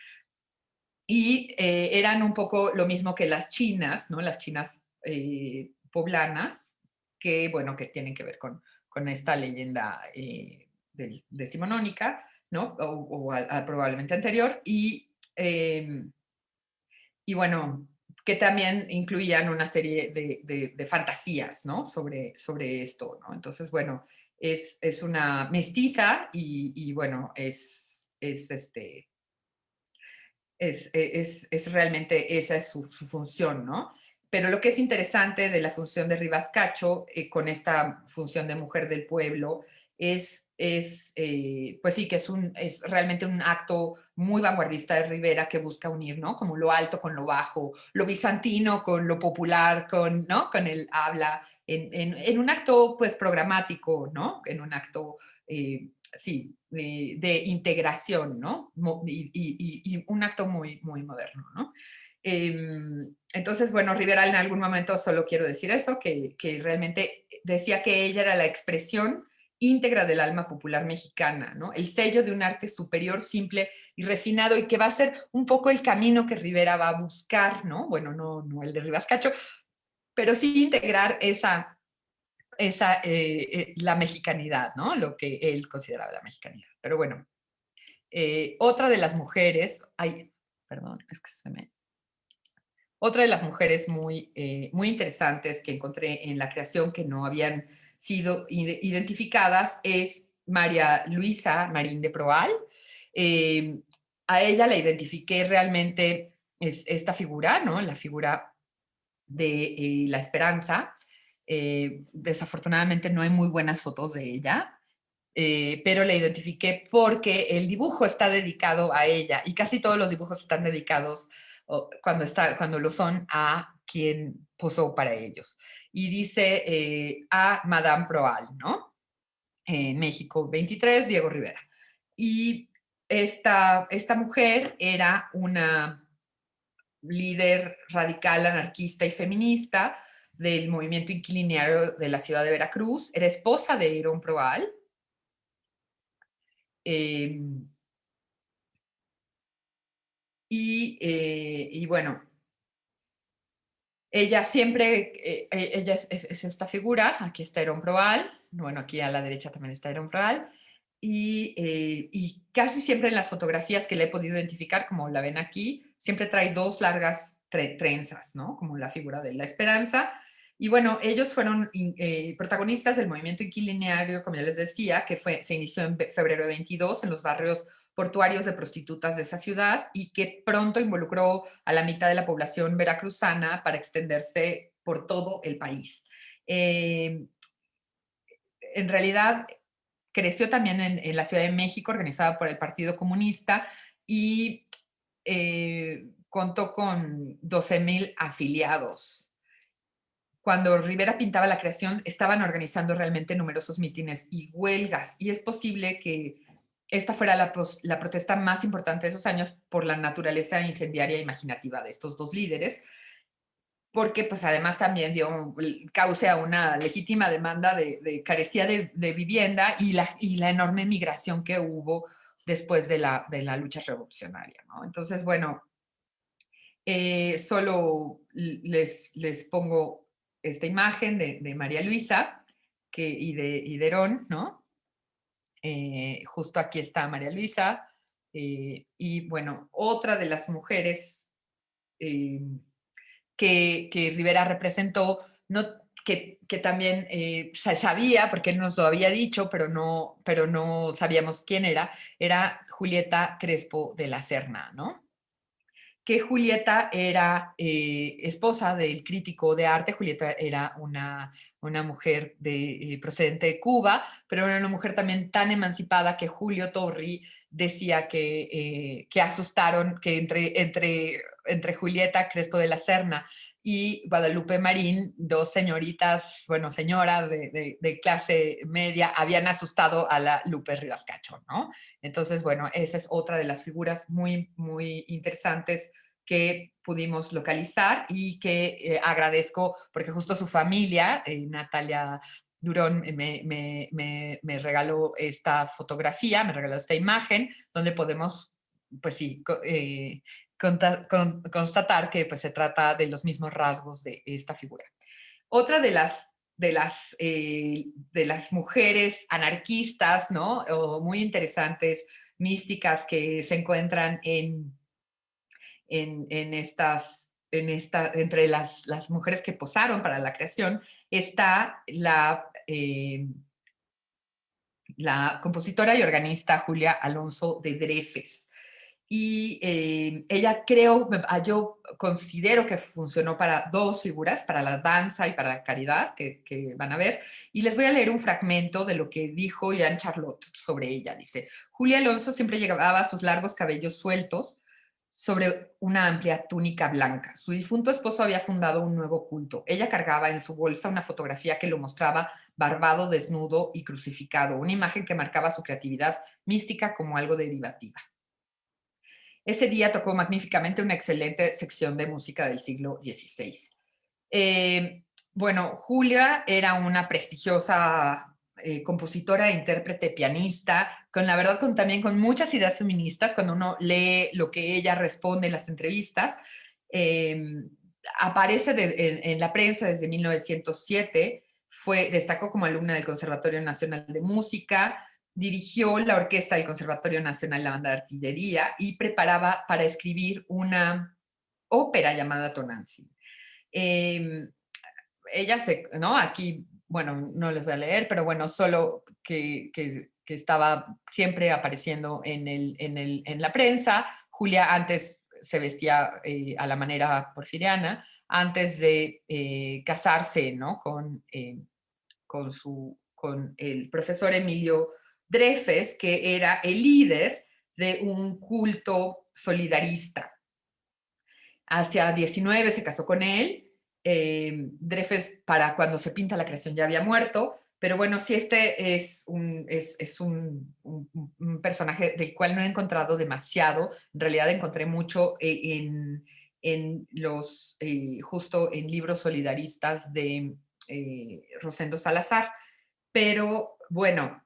Y eran un poco lo mismo que las chinas, ¿no? Las chinas poblanas, que, bueno, que tienen que ver con esta leyenda decimonónica, ¿no? Probablemente anterior. Y bueno, que también incluían una serie de fantasías, ¿no? Sobre esto, ¿no? Entonces, bueno, es una mestiza y bueno, es realmente esa es su función, ¿no? Pero lo que es interesante de la función de Rivas Cacho con esta función de mujer del pueblo pues sí, que es realmente un acto muy vanguardista de Rivera que busca unir, ¿no? Como lo alto con lo bajo, lo bizantino con lo popular, ¿no? Con el habla, en un acto pues programático, ¿no? En un acto sí, de integración, ¿no? Y un acto muy, muy moderno, ¿no? Entonces, bueno, Rivera en algún momento solo quiero decir eso, que realmente decía que ella era la expresión íntegra del alma popular mexicana, ¿no? El sello de un arte superior, simple y refinado, y que va a ser un poco el camino que Rivera va a buscar, ¿no? Bueno, no el de Rivas Cacho, pero sí integrar la mexicanidad, ¿no? Lo que él consideraba la mexicanidad. Pero bueno, otra de las mujeres, ay, perdón, es que se me... Otra de las mujeres muy interesantes que encontré en la creación que no habían sido identificadas es María Luisa Marín de Proal. Eh, a ella la identifiqué realmente es esta figura, ¿no? La figura de la esperanza. Desafortunadamente no hay muy buenas fotos de ella, pero la identifiqué porque el dibujo está dedicado a ella y casi todos los dibujos están dedicados cuando lo son a quien posó para ellos. Y dice a Madame Proal, ¿no? México 23, Diego Rivera. Y esta mujer era una líder radical, anarquista y feminista del movimiento inquilinario de la ciudad de Veracruz. Era esposa de Herón Proal. Eh, y bueno, ella siempre, ella es esta figura, aquí está Herón Proal, bueno, aquí a la derecha también está Herón Proal, y casi siempre en las fotografías que le he podido identificar, como la ven aquí, siempre trae dos largas trenzas, ¿no? Como la figura de la esperanza. Y bueno, ellos fueron protagonistas del movimiento inquilinario, como ya les decía, que se inició en febrero de 22 en los barrios portuarios de prostitutas de esa ciudad y que pronto involucró a la mitad de la población veracruzana para extenderse por todo el país. En realidad, creció también en la Ciudad de México, organizada por el Partido Comunista, y contó con 12,000 afiliados. Cuando Rivera pintaba la creación, estaban organizando realmente numerosos mítines y huelgas, y es posible que esta fuera la protesta más importante de esos años por la naturaleza incendiaria e imaginativa de estos dos líderes, porque pues además también dio cauce a una legítima demanda de carestía de vivienda y la enorme migración que hubo después de la lucha revolucionaria, ¿no? Entonces, bueno, solo les pongo esta imagen de María Luisa y de Herón, ¿no? Justo aquí está María Luisa. Y bueno, otra de las mujeres eh, que Rivera representó, no, que también se sabía, porque él nos lo había dicho, pero no sabíamos quién era Julieta Crespo de la Serna, ¿no? Que Julieta era esposa del crítico de arte. Julieta era una mujer procedente de Cuba, pero era una mujer también tan emancipada que Julio Torri decía que asustaron, que entre Julieta Crespo de la Serna y Guadalupe Marín, dos señoritas, bueno, señoras de clase media, habían asustado a la Lupe Rivas Cacho, ¿no? Entonces, bueno, esa es otra de las figuras muy, muy interesantes que pudimos localizar y que agradezco porque justo su familia, Natalia Durón, me regaló esta fotografía, me regaló esta imagen donde podemos, pues sí, constatar que pues, se trata de los mismos rasgos de esta figura. Otra de las mujeres anarquistas, ¿no? O muy interesantes, místicas que se encuentran entre las mujeres que posaron para la creación, está la compositora y organista Julia Alonso de Dreyfus. Y ella yo considero que funcionó para dos figuras, para la danza y para la caridad, que van a ver. Y les voy a leer un fragmento de lo que dijo Jean Charlotte sobre ella. Dice, Julia Alonso siempre llevaba sus largos cabellos sueltos sobre una amplia túnica blanca. Su difunto esposo había fundado un nuevo culto. Ella cargaba en su bolsa una fotografía que lo mostraba barbado, desnudo y crucificado, una imagen que marcaba su creatividad mística como algo derivativa. Ese día tocó magníficamente una excelente sección de música del siglo XVI. Bueno, Julia era una prestigiosa compositora, intérprete, pianista, con la verdad también con muchas ideas feministas. Cuando uno lee lo que ella responde en las entrevistas, aparece en la prensa desde 1907, destacó como alumna del Conservatorio Nacional de Música, dirigió la orquesta del Conservatorio Nacional, la banda de artillería, y preparaba para escribir una ópera llamada Tonantzin. Ella ¿no? Aquí, bueno, no les voy a leer, pero bueno, solo que estaba siempre apareciendo en la prensa. Julia antes se vestía a la manera porfiriana, antes de casarse, ¿no? Con el profesor Emilio Dreyfus, que era el líder de un culto solidarista. Hacia 19 se casó con él. Dreyfus, para cuando se pinta la creación, ya había muerto. Pero bueno, sí, este es un personaje del cual no he encontrado demasiado. En realidad encontré mucho justo en libros solidaristas de Rosendo Salazar. Pero bueno,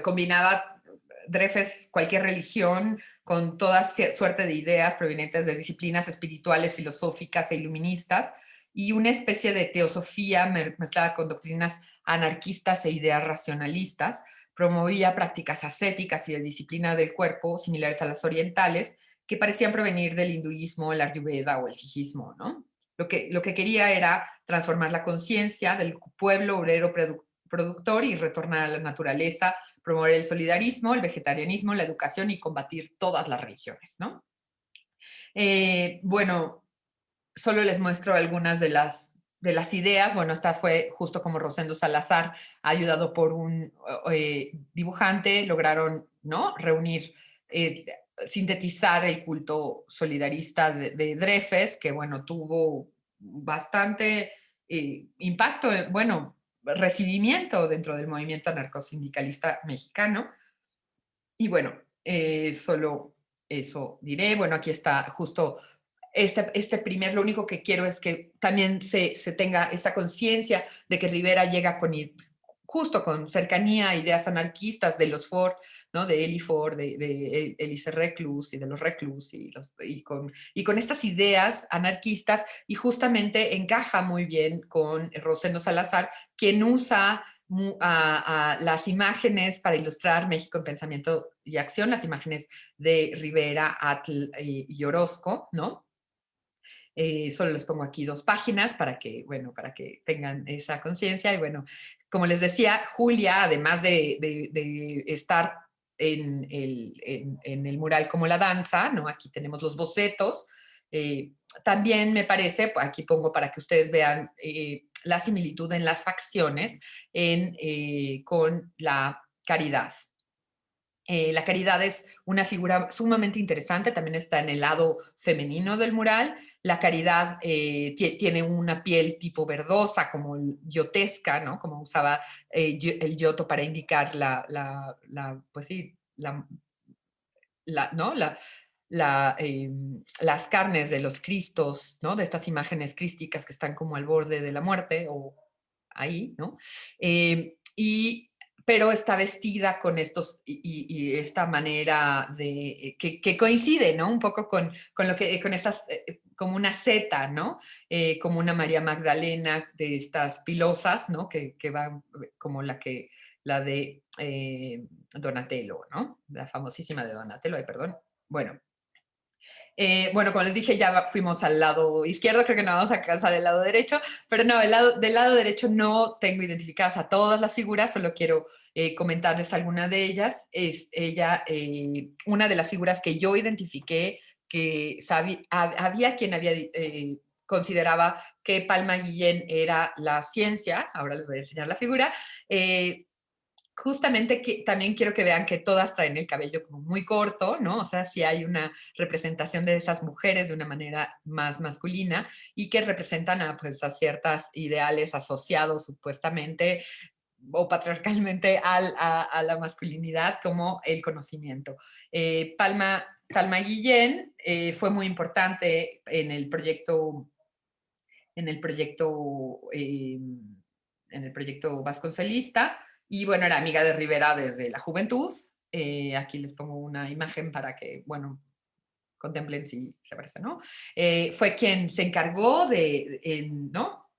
combinaba Dreyfus cualquier religión con toda suerte de ideas provenientes de disciplinas espirituales, filosóficas e iluministas, y una especie de teosofía mezclada con doctrinas anarquistas e ideas racionalistas. Promovía prácticas ascéticas y de disciplina del cuerpo similares a las orientales, que parecían provenir del hinduismo, el ayurveda o el sijismo, ¿no? Lo que quería era transformar la conciencia del pueblo obrero productor y retornar a la naturaleza, promover el solidarismo, el vegetarianismo, la educación y combatir todas las religiones, ¿no? Bueno, solo les muestro algunas de las ideas. Bueno, esta fue justo como Rosendo Salazar, ayudado por un dibujante, lograron, ¿no? Reunir, sintetizar el culto solidarista de Dreyfus, que bueno, tuvo bastante impacto, bueno, recibimiento dentro del movimiento anarcosindicalista mexicano. Y bueno, solo eso diré. Bueno, aquí está justo lo único que quiero es que también se tenga esta conciencia de que Rivera llega justo con cercanía a ideas anarquistas de los Ford, ¿no? De Eli Ford, de Elise Reclus y de los Reclus, y con estas ideas anarquistas, y justamente encaja muy bien con Rosendo Salazar, quien usa a las imágenes para ilustrar México en pensamiento y acción, las imágenes de Rivera, Atl y Orozco, ¿no? Solo les pongo aquí 2 páginas para que, bueno, para que tengan esa conciencia. Y bueno, como les decía, Julia, además de estar en el mural como la danza, ¿no? Aquí tenemos los bocetos. También me parece, aquí pongo para que ustedes vean la similitud en las facciones con la Caridad. La Caridad es una figura sumamente interesante, también está en el lado femenino del mural. La Caridad tiene una piel tipo verdosa, como yotesca, ¿no? Como usaba el yoto para indicar pues sí, ¿no? Las carnes de los cristos, ¿no? De estas imágenes crísticas que están como al borde de la muerte o ahí, ¿no? Pero está vestida con y esta manera que coincide, ¿no? Un poco con estas, como una zeta, ¿no? Como una María Magdalena de estas pilosas, ¿no? Que va como la de Donatello, ¿no? La famosísima de Donatello, ay, perdón. Bueno, bueno, como les dije, ya fuimos al lado izquierdo, creo que no vamos a alcanzar el lado derecho, pero no, del lado derecho no tengo identificadas a todas las figuras, solo quiero comentarles alguna de ellas. Es ella, una de las figuras que yo identifiqué, que había quien consideraba que Palma Guillén era la ciencia, ahora les voy a enseñar la figura. Justamente que también quiero que vean que todas traen el cabello como muy corto, ¿no? O sea, sí hay una representación de esas mujeres de una manera más masculina y que representan pues, a ciertos ideales asociados supuestamente o patriarcalmente a la masculinidad como el conocimiento. Palma Guillén fue muy importante en el proyecto, en el proyecto vasconcelista, y bueno, era amiga de Rivera desde la juventud. Aquí les pongo una imagen para que, bueno, contemplen si se parece, ¿no? Fue quien se encargó ¿no?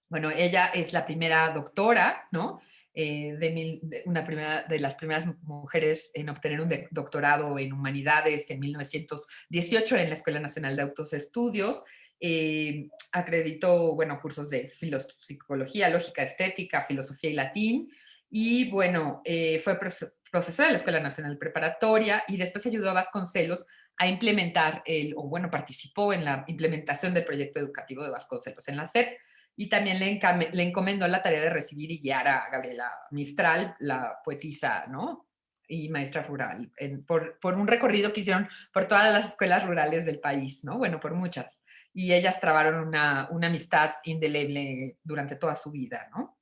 Bueno, ella es la primera doctora, ¿no? Una de las primeras mujeres en obtener un doctorado en humanidades en 1918 en la Escuela Nacional de Altos Estudios. Acreditó, bueno, cursos de psicología, lógica, estética, filosofía y latín. Y bueno, fue profesora de la Escuela Nacional Preparatoria y después ayudó a Vasconcelos a implementar o bueno, participó en la implementación del proyecto educativo de Vasconcelos en la SEP. Y también le encomendó la tarea de recibir y guiar a Gabriela Mistral, la poetisa, ¿no? Y maestra rural, por un recorrido que hicieron por todas las escuelas rurales del país, ¿no? Bueno, por muchas. Y ellas trabaron una amistad indeleble durante toda su vida, ¿no?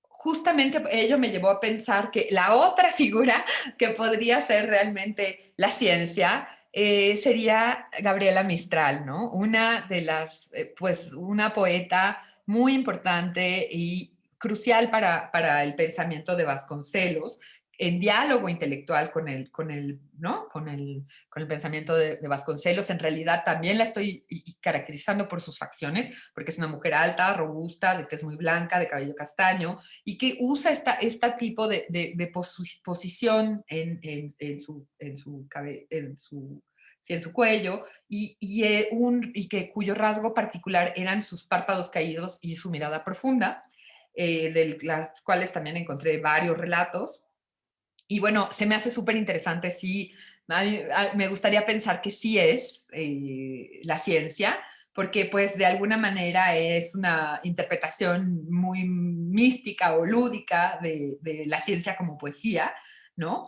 Justamente ello me llevó a pensar que la otra figura que podría ser realmente la ciencia sería Gabriela Mistral, ¿no? Una de pues una poeta muy importante y crucial para el pensamiento de Vasconcelos, en diálogo intelectual ¿no? Con el pensamiento de Vasconcelos. En realidad también la estoy caracterizando por sus facciones, porque es una mujer alta, robusta, de tez muy blanca, de cabello castaño, y que usa este tipo de posición en su cuello, cuyo rasgo particular eran sus párpados caídos y su mirada profunda, de las cuales también encontré varios relatos. Y bueno, se me hace súper interesante, sí, me gustaría pensar que sí es la ciencia, porque pues de alguna manera es una interpretación muy mística o lúdica de la ciencia como poesía, ¿no?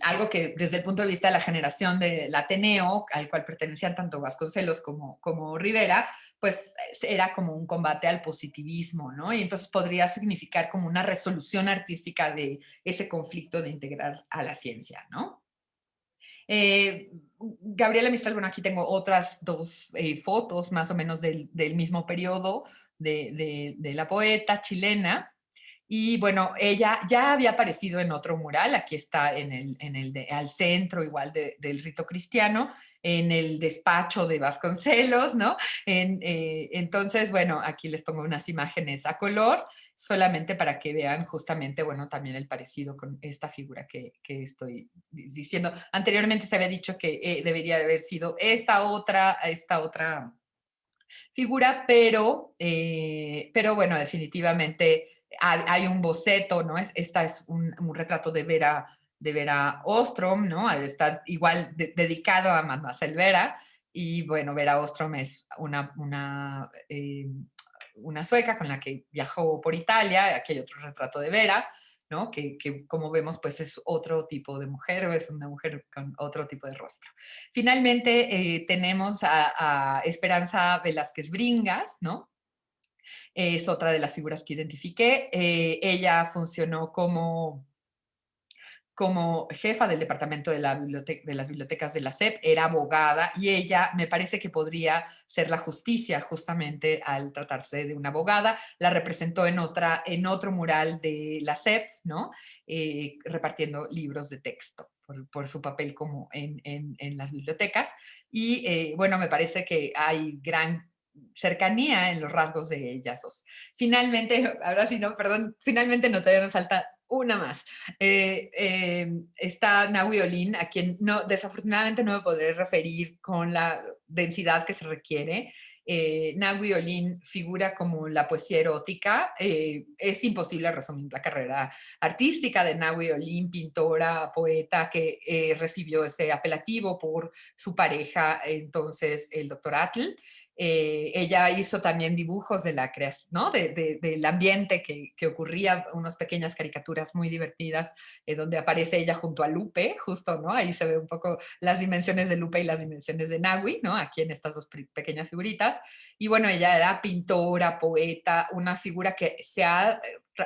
algo que desde el punto de vista de la generación del Ateneo, al cual pertenecían tanto Vasconcelos como Rivera, pues era como un combate al positivismo, ¿no? Y entonces podría significar como una resolución artística de ese conflicto de integrar a la ciencia, ¿no? Gabriela Mistral, bueno, aquí tengo otras dos fotos más o menos del mismo periodo de la poeta chilena. Y bueno, ella ya había aparecido en otro mural, aquí está al centro igual del rito cristiano, en el despacho de Vasconcelos, ¿no? Entonces, bueno, aquí les pongo unas imágenes a color, solamente para que vean justamente, bueno, también el parecido con esta figura que estoy diciendo. Anteriormente se había dicho que debería haber sido esta otra figura, pero bueno, definitivamente hay un boceto, ¿no? Esta es un retrato de Vera Ostrom, ¿no? Está igual dedicado a Mademoiselle Vera, y bueno, Vera Ostrom es una sueca con la que viajó por Italia. Aquí hay otro retrato de Vera, ¿no? Que como vemos, pues es otro tipo de mujer, o es una mujer con otro tipo de rostro. Finalmente tenemos a Esperanza Velázquez Bringas, ¿no? Es otra de las figuras que identifiqué. Ella funcionó como jefa del departamento de las bibliotecas de la SEP, era abogada, y ella me parece que podría ser la justicia justamente al tratarse de una abogada. La representó en otro mural de la SEP, ¿no? Repartiendo libros de texto por su papel como en las bibliotecas. Y bueno, me parece que hay gran cercanía en los rasgos de ellas dos. Finalmente, ahora sí, no, perdón, finalmente no, todavía nos falta una más. Está Nahui Olin, a quien desafortunadamente no me podré referir con la densidad que se requiere. Nahui Olin figura como la poesía erótica. Es imposible resumir la carrera artística de Nahui Olin, pintora, poeta, que recibió ese apelativo por su pareja, entonces el doctor Atl. Ella hizo también dibujos de la creación, ¿no? Del ambiente que ocurría, unas pequeñas caricaturas muy divertidas, donde aparece ella junto a Lupe, justo, ¿no? Ahí se ve un poco las dimensiones de Lupe y las dimensiones de Nahui, ¿no? Aquí en estas dos pequeñas figuritas. Y bueno, ella era pintora, poeta, una figura que se ha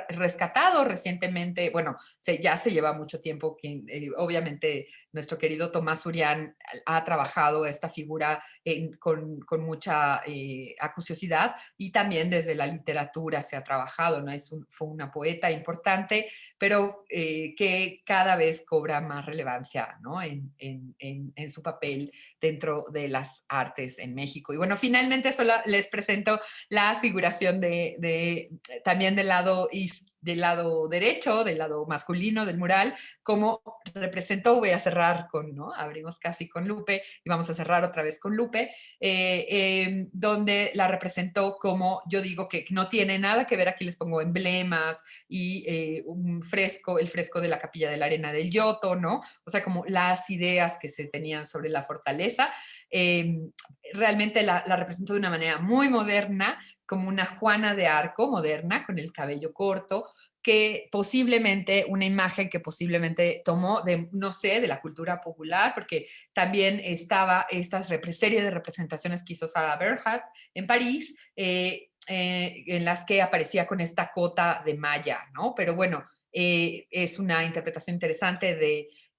rescatado recientemente, bueno, ya se lleva mucho tiempo, que obviamente nuestro querido Tomás Urián ha trabajado esta figura con mucha acuciosidad, y también desde la literatura se ha trabajado, ¿no? Fue una poeta importante, pero que cada vez cobra más relevancia, ¿no? En su papel dentro de las artes en México. Y bueno, finalmente solo les presento la figuración también del lado derecho, del lado masculino del mural, como representó. Voy a cerrar ¿no? Abrimos casi con Lupe y vamos a cerrar otra vez con Lupe, donde la representó como, yo digo que no tiene nada que ver, aquí les pongo emblemas y el fresco de la Capilla de la Arena del Giotto, ¿no? O sea, como las ideas que se tenían sobre la fortaleza. Realmente la representó de una manera muy moderna, como una Juana de Arco moderna, con el cabello corto, una imagen que posiblemente tomó no sé, de la cultura popular, porque también estaba esta serie de representaciones que hizo Sarah Bernhardt en París, en las que aparecía con esta cota de malla, ¿no? Pero bueno, es una interpretación interesante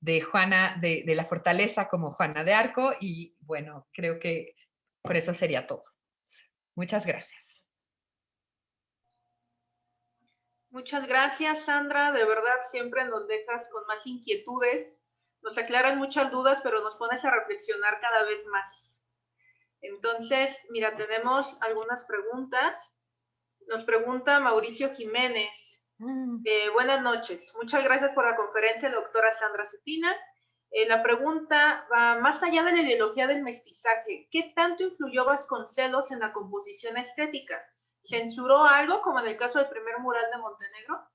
de Juana, de la fortaleza como Juana de Arco, y bueno, creo que por eso sería todo. Muchas gracias. Muchas gracias, Sandra. De verdad, siempre nos dejas con más inquietudes. Nos aclaran muchas dudas, pero nos pones a reflexionar cada vez más. Entonces, mira, tenemos algunas preguntas. Nos pregunta Mauricio Jiménez. Buenas noches. Muchas gracias por la conferencia, doctora Sandra Cetina. La pregunta va más allá de la ideología del mestizaje. ¿Qué tanto influyó Vasconcelos en la composición estética? ¿Censuró algo, como en el caso del primer mural de Montenegro?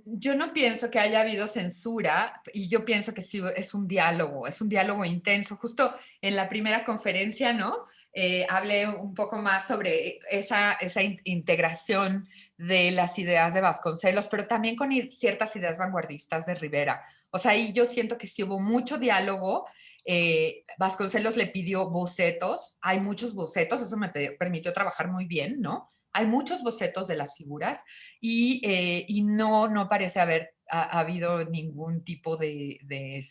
Yo no pienso que haya habido censura, y yo pienso que sí es un diálogo intenso. Justo en la primera conferencia, ¿no? hablé un poco más sobre esa integración de las ideas de Vasconcelos, pero también con ciertas ideas vanguardistas de Rivera. O sea, ahí yo siento que sí hubo mucho diálogo. Vasconcelos le pidió bocetos, hay muchos bocetos, eso me permitió trabajar muy bien, ¿no? Hay muchos bocetos de las figuras y no parece haber habido ningún tipo de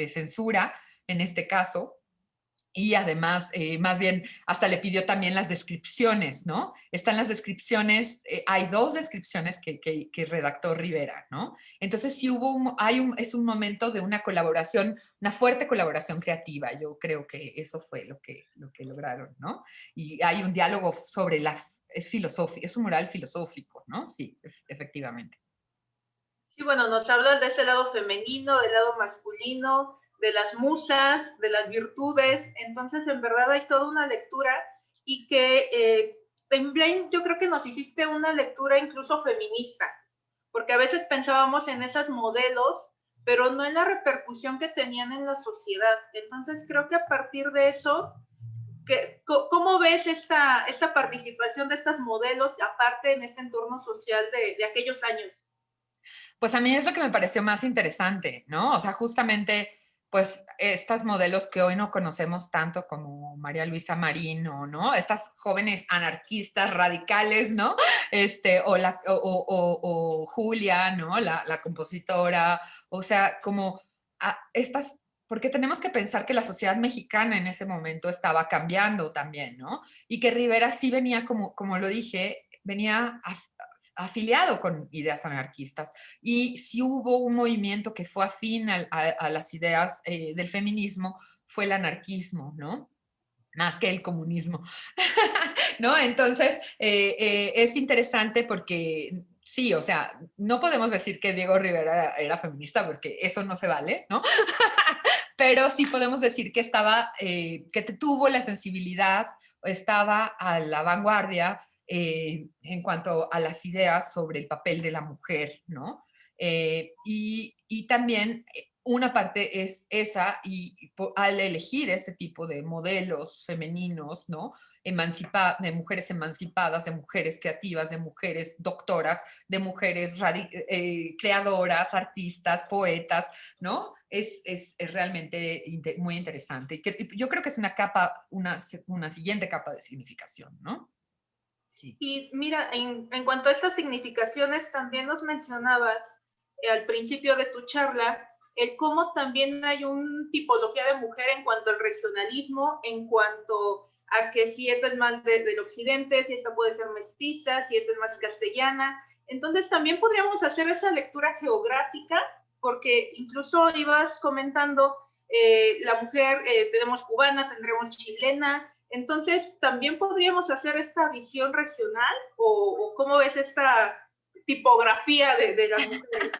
censura en este caso. Y además, más bien, hasta le pidió también las descripciones, ¿no? Están las descripciones, hay dos descripciones que redactó Rivera, ¿no? Entonces, sí hubo, es un momento de una colaboración, una fuerte colaboración creativa. Yo creo que eso fue lo que lograron, ¿no? Y hay un diálogo sobre es filosófico, es un mural filosófico, ¿no? Sí, efectivamente. Sí, bueno, nos hablan de ese lado femenino, del lado masculino, de las musas, de las virtudes. Entonces, en verdad hay toda una lectura y que en Blaine yo creo que nos hiciste una lectura incluso feminista, porque a veces pensábamos en esas modelos, pero no en la repercusión que tenían en la sociedad. Entonces, creo que a partir de eso, ¿cómo ves esta participación de estas modelos, aparte en este entorno social de aquellos años? Pues a mí es lo que me pareció más interesante, ¿no? O sea, justamente, pues estas modelos que hoy no conocemos tanto como María Luisa Marín ¿no? Estas jóvenes anarquistas radicales, ¿no? O Julia, ¿no? La compositora, o sea, como estas, porque tenemos que pensar que la sociedad mexicana en ese momento estaba cambiando también, ¿no? Y que Rivera sí venía, como lo dije, venía afiliado con ideas anarquistas. Y si hubo un movimiento que fue afín a las ideas del feminismo, fue el anarquismo, ¿no? Más que el comunismo, ¿no? Entonces, es interesante porque sí, o sea, no podemos decir que Diego Rivera era feminista porque eso no se vale, ¿no? Pero sí podemos decir que que tuvo la sensibilidad, estaba a la vanguardia en cuanto a las ideas sobre el papel de la mujer, ¿no? Y también una parte es esa, y al elegir ese tipo de modelos femeninos, ¿no? De mujeres emancipadas, de mujeres creativas, de mujeres doctoras, de mujeres creadoras, artistas, poetas, ¿no? Es realmente muy interesante. Y que yo creo que es una siguiente capa de significación, ¿no? Sí. Y mira, en cuanto a estas significaciones, también nos mencionabas al principio de tu charla el cómo también hay una tipología de mujer en cuanto al regionalismo, en cuanto a que si esta es más del occidente, si esta puede ser mestiza, si esta es más castellana. Entonces también podríamos hacer esa lectura geográfica, porque incluso ibas comentando, la mujer, tenemos cubana, tendremos chilena, entonces, ¿también podríamos hacer esta visión regional o cómo ves esta tipografía de las mujeres?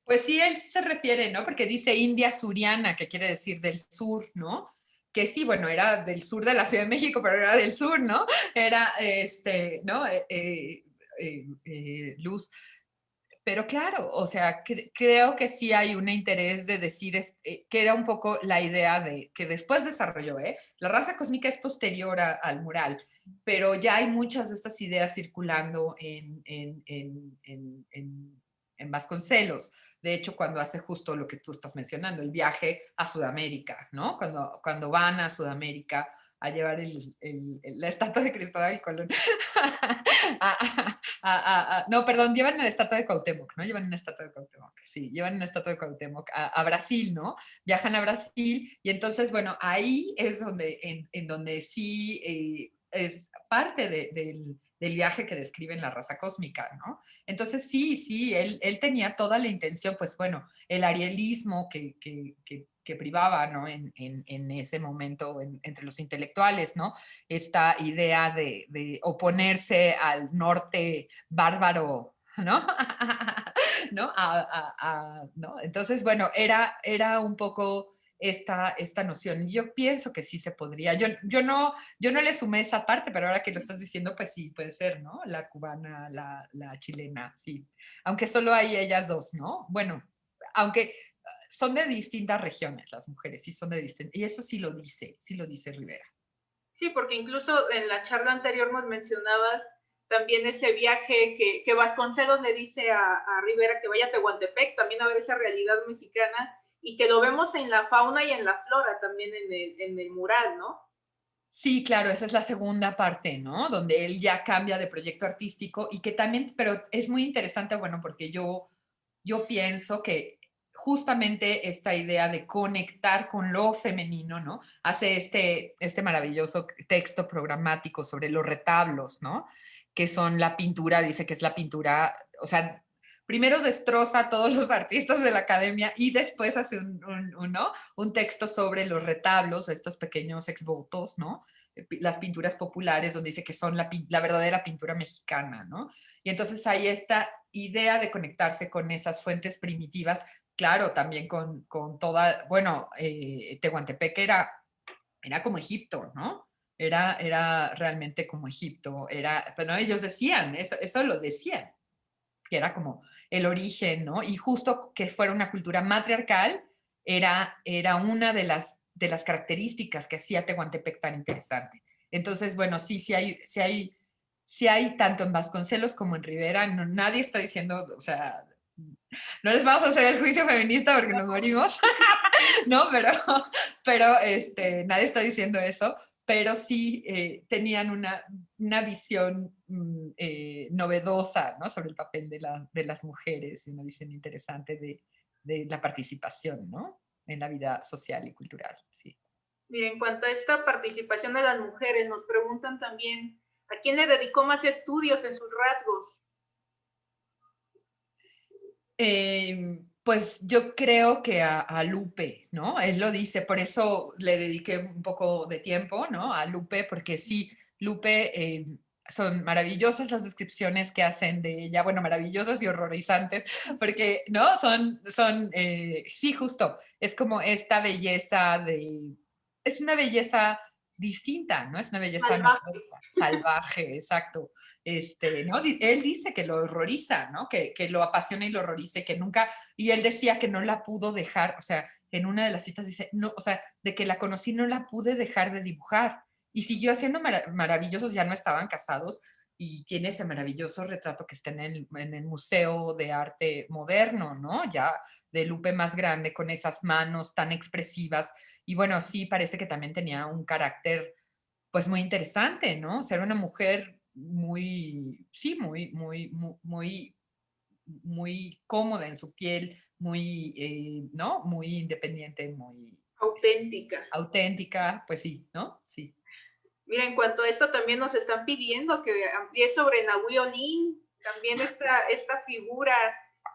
Pues sí, él se refiere, ¿no? Porque dice India Suriana, que quiere decir del sur, ¿no? Que sí, bueno, era del sur de la Ciudad de México, pero era del sur, ¿no? Era, ¿no? Luz. Pero claro, o sea, creo que sí hay un interés de decir que era un poco la idea de que después desarrolló, ¿eh? La raza cósmica es posterior al mural, pero ya hay muchas de estas ideas circulando en Vasconcelos. De hecho, cuando hace justo lo que tú estás mencionando, el viaje a Sudamérica, ¿no? Cuando van a Sudamérica a llevar la estatua de Cristóbal Colón. No, perdón, llevan la estatua de Cuauhtémoc, ¿no? Llevan una estatua de Cuauhtémoc, sí, llevan una estatua de Cuauhtémoc a Brasil, ¿no? Viajan a Brasil y entonces, bueno, ahí es en donde sí es parte del viaje que describe en la raza cósmica, ¿no? Entonces sí, él tenía toda la intención, pues bueno, el arielismo que privaba, ¿no? En ese momento entre los intelectuales, ¿no? Esta idea de oponerse al norte bárbaro, ¿no? ¿No? ¿No? Entonces, bueno, era un poco esta noción. Yo pienso que sí se podría. Yo no le sumé esa parte, pero ahora que lo estás diciendo, pues sí, puede ser, ¿no? La cubana, la chilena, sí. Aunque solo hay ellas dos, ¿no? Bueno, aunque son de distintas regiones las mujeres, sí son de distintas. Y eso sí lo dice Rivera. Sí, porque incluso en la charla anterior nos mencionabas también ese viaje que Vasconcelos le dice a Rivera que vaya a Tehuantepec, también a ver esa realidad mexicana, y que lo vemos en la fauna y en la flora también en el mural, ¿no? Sí, claro, esa es la segunda parte, ¿no? Donde él ya cambia de proyecto artístico y que también, pero es muy interesante, bueno, porque yo pienso que justamente esta idea de conectar con lo femenino, ¿no? Hace este maravilloso texto programático sobre los retablos, ¿no? Que son la pintura, dice que es la pintura, o sea, primero destroza a todos los artistas de la academia y después hace ¿no? Un texto sobre los retablos, estos pequeños exvotos, ¿no? Las pinturas populares, donde dice que son la verdadera pintura mexicana, ¿no? Y entonces hay esta idea de conectarse con esas fuentes primitivas, claro, también con toda, bueno, Tehuantepec era como Egipto, ¿no? Era realmente como Egipto, pero ellos decían, eso lo decían, que era como el origen, ¿no? Y justo que fuera una cultura matriarcal era una de las características que hacía Tehuantepec tan interesante. Entonces, bueno, sí hay tanto en Vasconcelos como en Rivera, no, nadie está diciendo, o sea, no les vamos a hacer el juicio feminista porque nos morimos, ¿no? Pero nadie está diciendo eso, pero sí tenían una visión novedosa, ¿no? Sobre el papel de las mujeres y una visión interesante de la participación, ¿no? En la vida social y cultural, sí. Mira, en cuanto a esta participación de las mujeres, nos preguntan también, ¿a quién le dedicó más estudios en sus rasgos? Pues yo creo que a Lupe, ¿no? Él lo dice, por eso le dediqué un poco de tiempo, ¿no? A Lupe, porque sí, Lupe, son maravillosas las descripciones que hacen de ella, bueno, maravillosas y horrorizantes, porque, ¿no? Sí, justo, es como esta belleza es una belleza distinta, ¿no? Es una belleza Salvaje. novedosa, salvaje, exacto. ¿No? Él dice que lo horroriza, ¿no? Que lo apasiona y lo horroriza y que nunca, y él decía que no la pudo dejar, o sea, en una de las citas dice, no, o sea, de que la conocí no la pude dejar de dibujar. Y siguió haciendo maravillosos, ya no estaban casados, y tiene ese maravilloso retrato que está en el Museo de Arte Moderno, ¿no? Ya de Lupe más grande, con esas manos tan expresivas. Y bueno, sí, parece que también tenía un carácter pues muy interesante, ¿no? Ser una mujer muy, sí, muy cómoda en su piel, ¿no? Muy independiente, muy Auténtica. auténtica, pues sí, ¿no? Sí. Mira, en cuanto a esto, también nos están pidiendo que amplíe sobre Nahui Olin, también esta figura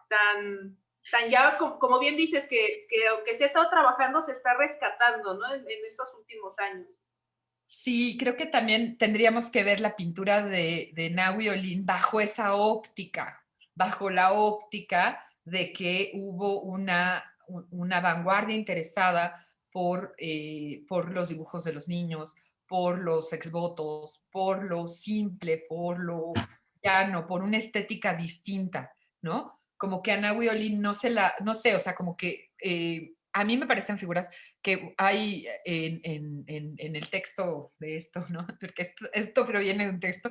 tan ya, como bien dices, que aunque se ha estado trabajando, se está rescatando, ¿no? En estos últimos años. Sí, creo que también tendríamos que ver la pintura de Nahui Olin bajo la óptica de que hubo una vanguardia interesada por los dibujos de los niños, por los exvotos, por lo simple, por lo llano, por una estética distinta, ¿no? Como que a Nahui Olin no sé, o sea, como que a mí me parecen figuras que hay en el texto de esto, ¿no? Porque esto proviene de un texto.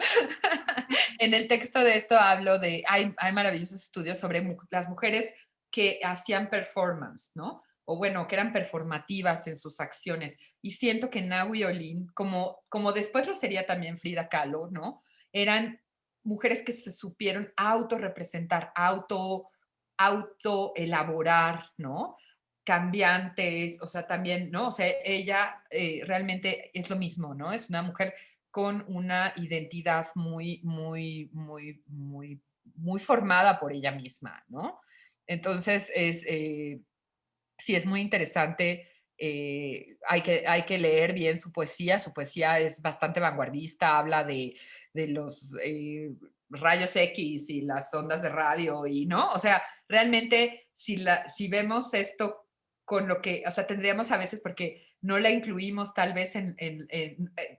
En el texto de esto hay maravillosos estudios sobre las mujeres que hacían performance, ¿no? O bueno, que eran performativas en sus acciones. Y siento que Nahui Olin, como después lo sería también Frida Kahlo, ¿no? Eran mujeres que se supieron autorrepresentar, auto elaborar, ¿no? Cambiantes, o sea, también, ¿no? O sea, ella realmente es lo mismo, ¿no? Es una mujer con una identidad muy, muy, muy, muy, muy formada por ella misma, ¿no? Entonces, sí, es muy interesante. Hay que leer bien su poesía es bastante vanguardista, habla de los rayos X y las ondas de radio y, ¿no? O sea, realmente si vemos esto con lo que, o sea, tendríamos a veces, porque no la incluimos tal vez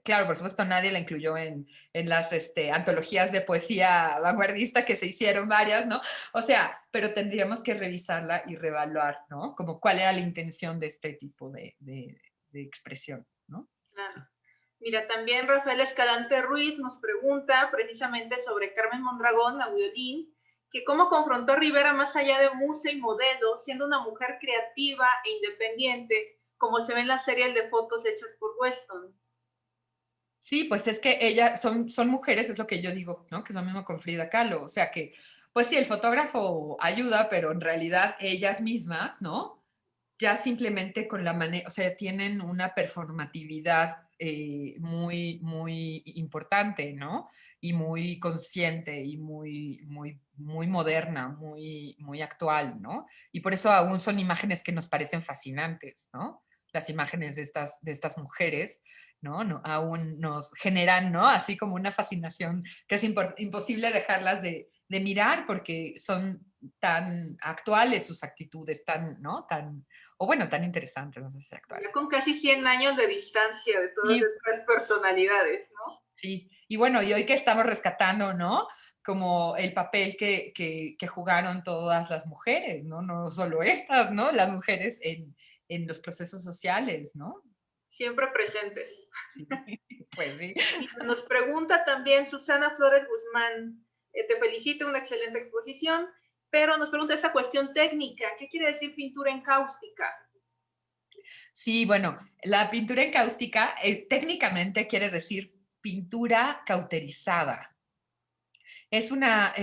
claro, por supuesto nadie la incluyó en las antologías de poesía vanguardista que se hicieron varias, ¿no? O sea, pero tendríamos que revisarla y reevaluar, ¿no? Como cuál era la intención de este tipo de expresión, ¿no? Claro. Mira, también Rafael Escalante Ruiz nos pregunta precisamente sobre Carmen Mondragón, la violín, que cómo confrontó a Rivera más allá de musa y modelo, siendo una mujer creativa e independiente, como se ve en la serie de fotos hechas por Weston. Sí, pues es que ellas son mujeres, es lo que yo digo, ¿no? Que es lo mismo con Frida Kahlo. O sea que, pues sí, el fotógrafo ayuda, pero en realidad ellas mismas, ¿no? Ya simplemente con la manera, o sea, tienen una performatividad muy, muy importante, ¿no? Y muy consciente y muy, muy, muy moderna, muy, muy actual, ¿no? Y por eso aún son imágenes que nos parecen fascinantes, ¿no? Las imágenes de estas mujeres, ¿no? No, aún nos generan, ¿no? Así como una fascinación que es imposible dejarlas de mirar porque son tan actuales sus actitudes, tan, ¿no? Tan, o bueno, tan interesantes, no sé si Ya actuales. con casi 100 años de distancia de todas Sí, estas personalidades, ¿no? sí. Y bueno, y hoy que estamos rescatando, ¿no? Como el papel que jugaron todas las mujeres, ¿no? No solo estas, ¿no? Las mujeres en los procesos sociales, ¿no? Siempre presentes. Sí, pues sí. Mira, nos pregunta también Susana Flores Guzmán, te felicito, una excelente exposición, pero nos pregunta esta cuestión técnica, ¿qué quiere decir pintura encáustica? Sí, bueno, la pintura encáustica técnicamente quiere decir pintura cauterizada. Es una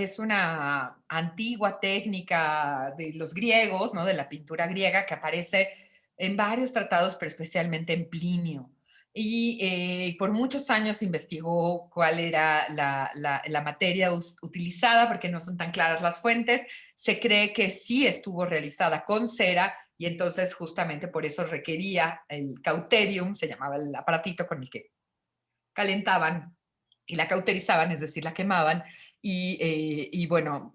antigua técnica de los griegos, ¿no? De la pintura griega que aparece en varios tratados, pero especialmente en Plinio. Y por muchos años investigó cuál era la materia utilizada, porque no son tan claras las fuentes. Se cree que sí estuvo realizada con cera y entonces justamente por eso requería el cauterium, se llamaba el aparatito con el que calentaban y la cauterizaban, es decir, la quemaban, y bueno,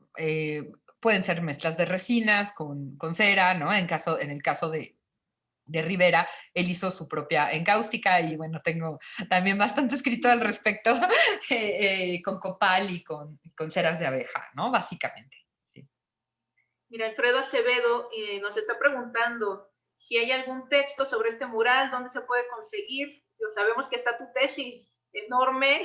pueden ser mezclas de resinas con cera, ¿no? En el caso de Rivera, él hizo su propia encáustica y bueno, tengo también bastante escrito al respecto con copal y con ceras de abeja, ¿no? Básicamente. Sí. Mira, Alfredo Acevedo nos está preguntando si hay algún texto sobre este mural, dónde se puede conseguir. Sabemos que está tu tesis enorme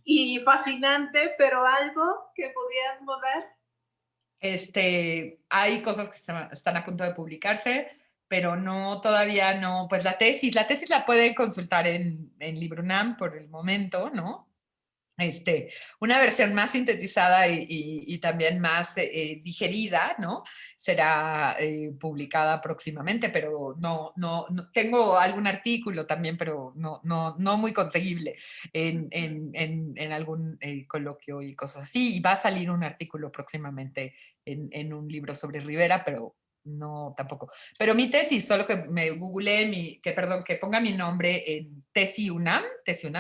y fascinante, pero algo que podríamos dar. Hay cosas que están a punto de publicarse, pero no, todavía no, pues la tesis la pueden consultar en Librunam por el momento, ¿no? Una versión más sintetizada y también más digerida, ¿no? Será publicada próximamente, pero tengo algún artículo también, pero no muy conseguible en algún coloquio y cosas así. Y va a salir un artículo próximamente en un libro sobre Rivera, pero no tampoco. Pero mi tesis, solo que me googleé, perdón, que ponga mi nombre en Tesi UNAM,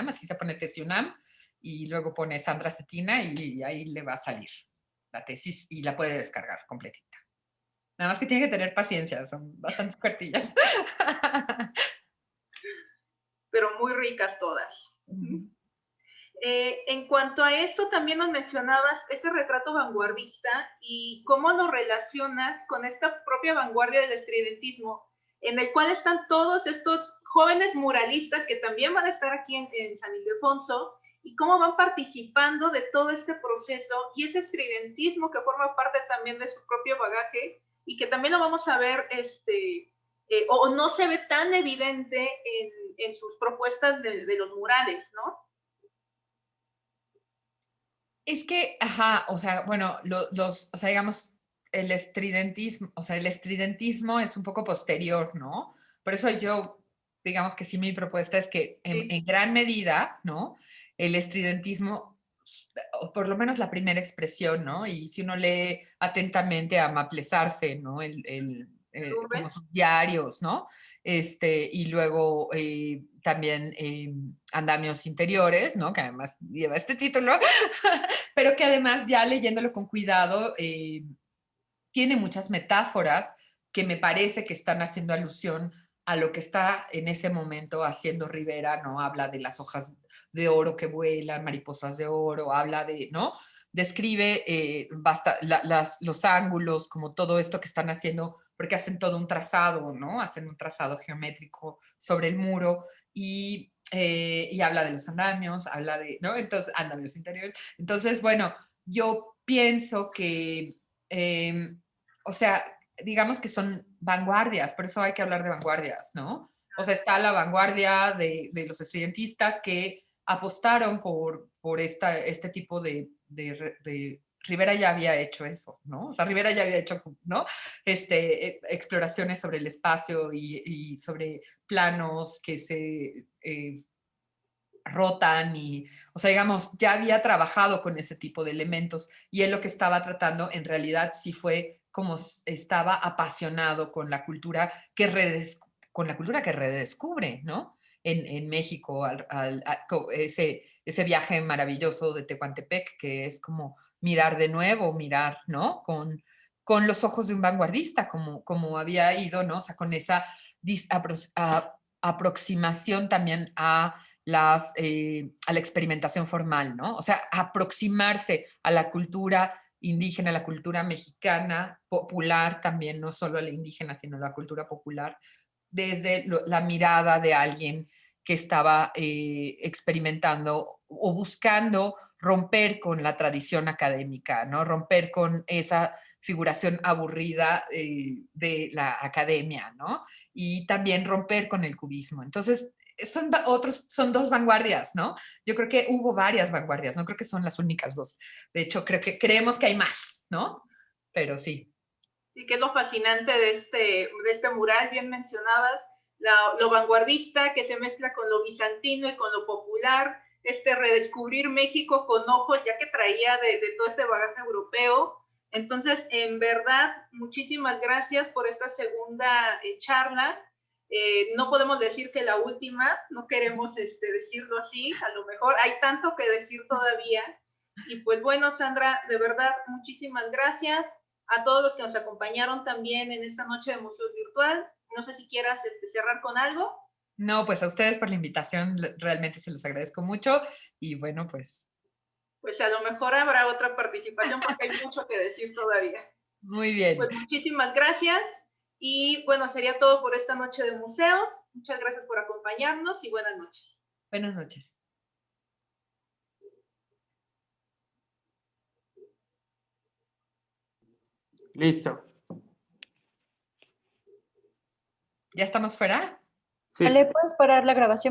así se pone Tesi UNAM, y luego pone Sandra Cetina y ahí le va a salir la tesis y la puede descargar completita. Nada más que tiene que tener paciencia, son bastantes cartillas. Pero muy ricas todas. Ujú. En cuanto a esto, también nos mencionabas ese retrato vanguardista y cómo lo relacionas con esta propia vanguardia del estridentismo, en el cual están todos estos jóvenes muralistas que también van a estar aquí en San Ildefonso y cómo van participando de todo este proceso y ese estridentismo que forma parte también de su propio bagaje y que también lo vamos a ver, o no se ve tan evidente en sus propuestas de los murales, ¿no? Es que, ajá, o sea, bueno, o sea, digamos, el estridentismo es un poco posterior, ¿no? Por eso yo, digamos que sí, mi propuesta es que Sí. en gran medida, ¿no? El estridentismo, o por lo menos la primera expresión, ¿no? Y si uno lee atentamente a Maplesarse, ¿no? Como Rubens. sus diarios, ¿no? Y luego también Andamios Interiores, ¿no? Que además lleva este título, pero que además ya leyéndolo con cuidado, tiene muchas metáforas que me parece que están haciendo alusión a lo que está en ese momento haciendo Rivera, ¿no? Habla de las hojas de oro que vuelan, mariposas de oro, habla de, ¿no? Describe los ángulos, como todo esto que están haciendo, porque hacen todo un trazado, ¿no? Hacen un trazado geométrico sobre el muro y y habla de los andamios, habla de, ¿no? Entonces, andamios interiores. Entonces, bueno, yo pienso que, o sea, digamos que son vanguardias, por eso hay que hablar de vanguardias, ¿no? O sea, está la vanguardia de los estudiantistas que apostaron por este tipo de Rivera ya había hecho eso, ¿no? O sea, Rivera ya había hecho, ¿no? Exploraciones sobre el espacio y sobre planos que se rotan y, o sea, digamos, ya había trabajado con ese tipo de elementos y él lo que estaba tratando en realidad sí fue como estaba apasionado con la cultura con la cultura que redescubre, ¿no? En México, ese viaje maravilloso de Tehuantepec, que es como mirar de nuevo, mirar, ¿no? Con los ojos de un vanguardista, como había ido, ¿no? O sea, con esa aproximación también a la experimentación formal, ¿no? O sea, aproximarse a la cultura indígena, a la cultura mexicana, popular también, no solo a la indígena, sino a la cultura popular, desde la mirada de alguien que estaba experimentando o buscando romper con la tradición académica, ¿no? Romper con esa figuración aburrida de la academia, ¿no? Y también romper con el cubismo. Entonces, son dos vanguardias, ¿no? Yo creo que hubo varias vanguardias, no creo que son las únicas dos. De hecho, creemos que hay más, ¿no? Pero sí. Sí, que es lo fascinante de este mural, bien mencionabas, lo vanguardista que se mezcla con lo bizantino y con lo popular, redescubrir México con ojos, ya que traía de todo ese bagaje europeo. Entonces, en verdad, muchísimas gracias por esta segunda charla. No podemos decir que la última, no queremos decirlo así, a lo mejor hay tanto que decir todavía. Y pues bueno, Sandra, de verdad, muchísimas gracias a todos los que nos acompañaron también en esta noche de Museos Virtual. No sé si quieras cerrar con algo. No, pues a ustedes por la invitación, realmente se los agradezco mucho y bueno, pues. Pues a lo mejor habrá otra participación porque hay mucho que decir todavía. Muy bien. Pues muchísimas gracias y bueno, sería todo por esta noche de museos. Muchas gracias por acompañarnos y buenas noches. Buenas noches. Listo. ¿Ya estamos fuera? Sí. Ale, ¿puedes parar la grabación?